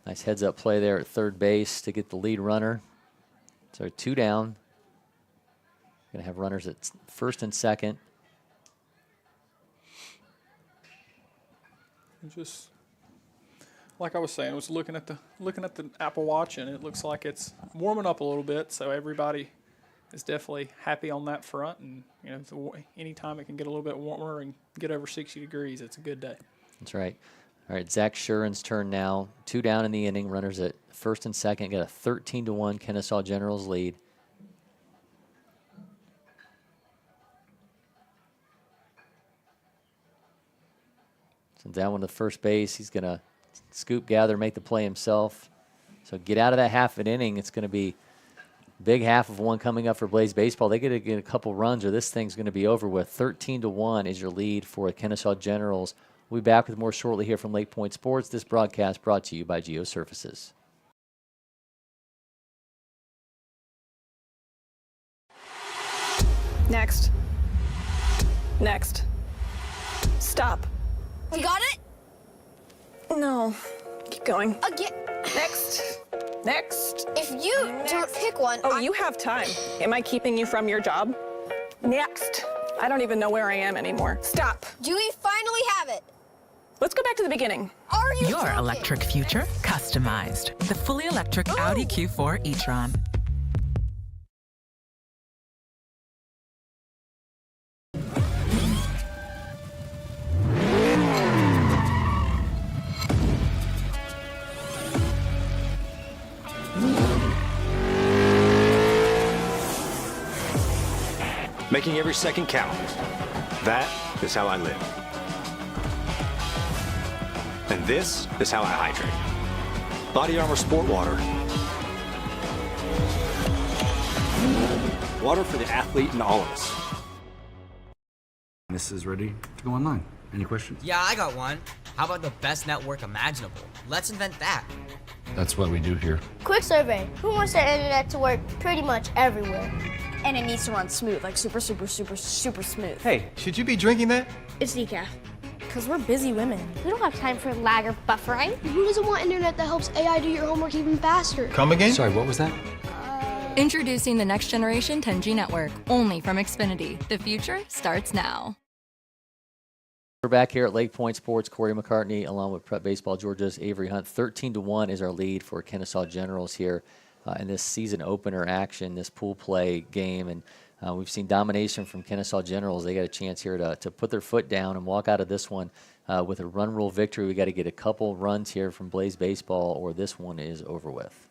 nice heads-up play there at third base to get the lead runner. So 2 down. Going to have runners at first and second. And just like I was saying, I was looking at the Apple Watch, and it looks like it's warming up a little bit. So everybody is definitely happy on that front. And anytime it can get a little bit warmer and get over 60 degrees, it's a good day. That's right. All right, Zach Shuren's turn now. 2 down in the inning. Runners at first and second. Got a 13-1 Kennesaw Generals lead. Sends that one to first base. He's going to scoop, gather, make the play himself. So get out of that half an inning. It's going to be big half of one coming up for Blaze Baseball. They get to get a couple runs, or this thing's going to be over with. 13-1 is your lead for Kennesaw Generals. We'll be back with more shortly here from LakePoint Sports. This broadcast brought to you by Geosurfaces. Next. Next. Stop. We got it? No. Keep going. Again. Next. Next. If you don't pick one, Oh, you have time. Am I keeping you from your job? Next. I don't even know where I am anymore. Stop. Do we finally have it? Let's go back to the beginning. Are you Your joking? electric future customized. The fully electric Audi Q4 e-tron. Making every second count. That is how I live. And this is how I hydrate. Body Armor Sport Water. Water for the athlete and all of us. This is ready to go online. Any questions? Yeah, I got one. How about the best network imaginable? Let's invent that. That's what we do here. Quick survey. Who wants their internet to work pretty much everywhere? And it needs to run smooth, like super smooth. Hey, should you be drinking that? It's decaf. Because we're busy women. We don't have time for lag or buffering. Who doesn't want internet that helps AI do your homework even faster? Come again? Sorry, what was that? Introducing the next generation 10G network, only from Xfinity. The future starts now. We're back here at LakePoint Sports. Cory McCartney, along with Prep Baseball Georgia's Avery Hunt. 13-1 is our lead for Kennesaw Generals here in this season opener action, this pool play game. And we've seen domination from Kennesaw Generals. They got a chance here to put their foot down and walk out of this one with a run rule victory. We got to get a couple runs here from Blaze Baseball, or this one is over with.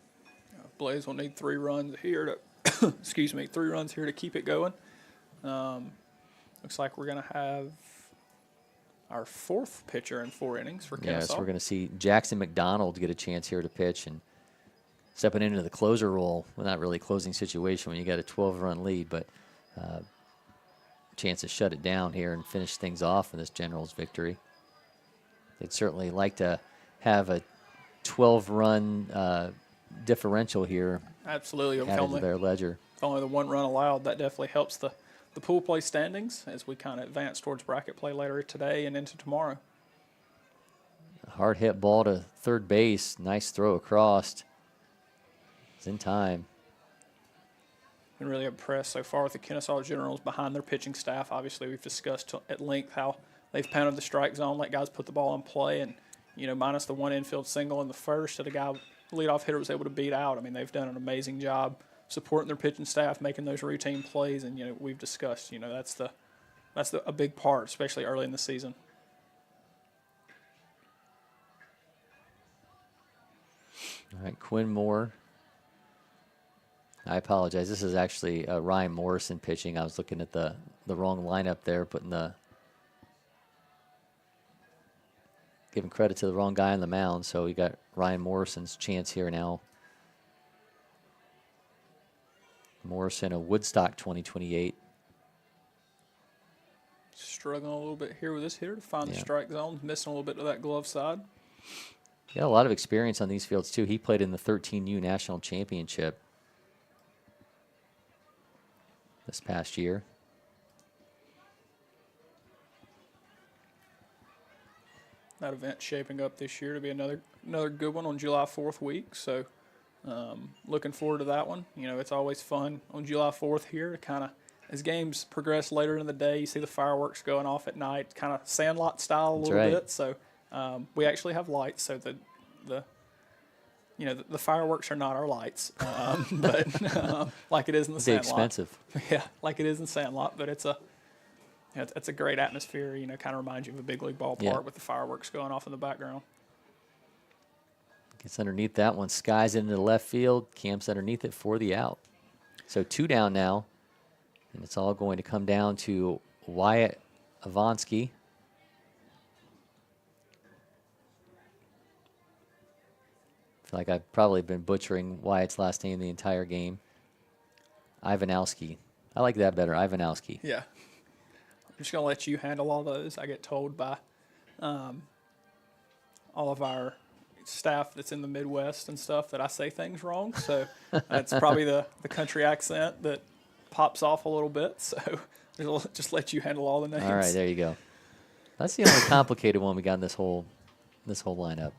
Blaze will need 3 runs here to, excuse me, 3 runs here to keep it going. Looks like we're going to have our 4th pitcher in 4 innings for Kennesaw. Yes, we're going to see Jackson McDonald get a chance here to pitch, and stepping into the closer role. Well, not really a closing situation when you got a 12-run lead, but chance to shut it down here and finish things off in this Generals victory. They'd certainly like to have a 12-run differential here. Absolutely. Added to their ledger. If only the 1 run allowed, that definitely helps the pool play standings as we kind of advance towards bracket play later today and into tomorrow. Hard hit ball to third base. Nice throw across. It's in time. Been really impressed so far with the Kennesaw Generals behind their pitching staff. Obviously, we've discussed at length how they've pounded the strike zone, let guys put the ball in play, and minus the 1 infield single in the first that a guy, leadoff hitter, was able to beat out. I mean, they've done an amazing job supporting their pitching staff, making those routine plays, and we've discussed that's a big part, especially early in the season. All right, Quinn Moore. I apologize. This is actually Ryan Morrison pitching. I was looking at the wrong lineup there, giving credit to the wrong guy on the mound. So we got Ryan Morrison's chance here now. Morrison, a Woodstock 2028. Struggling a little bit here with this hitter to find the strike zone, missing a little bit of that glove side. He got a lot of experience on these fields too. He played in the 13U National Championship this past year. That event shaping up this year to be another good one on July 4th week. So looking forward to that one. It's always fun on July 4th here to kind of, as games progress later in the day, you see the fireworks going off at night, kind of Sandlot style a little bit. So we actually have lights, so the fireworks are not our lights, but like it is in the Sandlot. Expensive. Yeah, like it is in Sandlot, but it's a great atmosphere. Kind of reminds you of a big league ballpark with the fireworks going off in the background. Gets underneath that one, skies into the left field. Camps underneath it for the out. So 2 down now, and it's all going to come down to Wyatt Avonsky. I feel like I've probably been butchering Wyatt's last name the entire game. Ivanowski. I like that better, Ivanowski. Yeah. I'm just going to let you handle all those. I get told by all of our staff that's in the Midwest and stuff that I say things wrong. So that's probably the country accent that pops off a little bit. So just let you handle all the names. All right, there you go. That's the only complicated one we got in this whole lineup.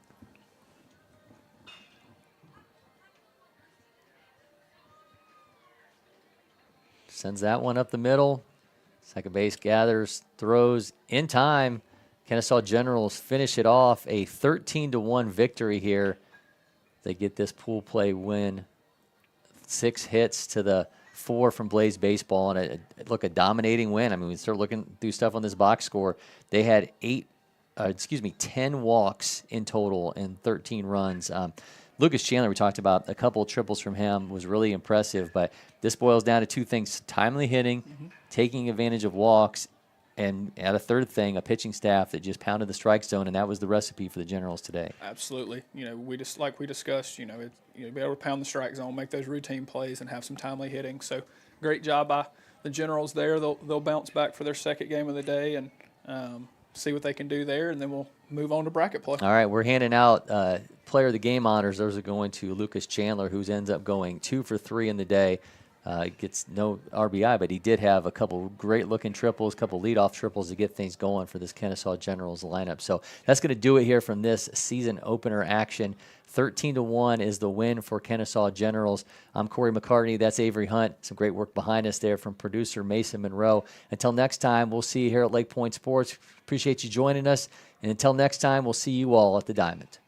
Sends that one up the middle. Second base gathers, throws in time. Kennesaw Generals finish it off, a 13-1 victory here. They get this pool play win. 6 hits to the 4 from Blaze Baseball, and a dominating win. I mean, we start looking through stuff on this box score. They had 10 walks in total and 13 runs. Lucas Chandler, we talked about a couple of triples from him, was really impressive, but this boils down to 2 things: timely hitting, taking advantage of walks, and at a third thing, a pitching staff that just pounded the strike zone, and that was the recipe for the Generals today. Absolutely. We just, like we discussed, be able to pound the strike zone, make those routine plays, and have some timely hitting. So great job by the Generals there. They'll bounce back for their second game of the day and see what they can do there, and then we'll move on to bracket play. All right, we're handing out player of the game honors. Those are going to Lucas Chandler, who ends up going 2 for 3 in the day. Gets no RBI, but he did have a couple great-looking triples, a couple leadoff triples to get things going for this Kennesaw Generals lineup. So that's going to do it here from this season opener action. 13-1 is the win for Kennesaw Generals. I'm Cory McCartney. That's Avery Hunt. Some great work behind us there from producer Mason Monroe. Until next time, we'll see you here at LakePoint Sports. Appreciate you joining us. And until next time, we'll see you all at the Diamond.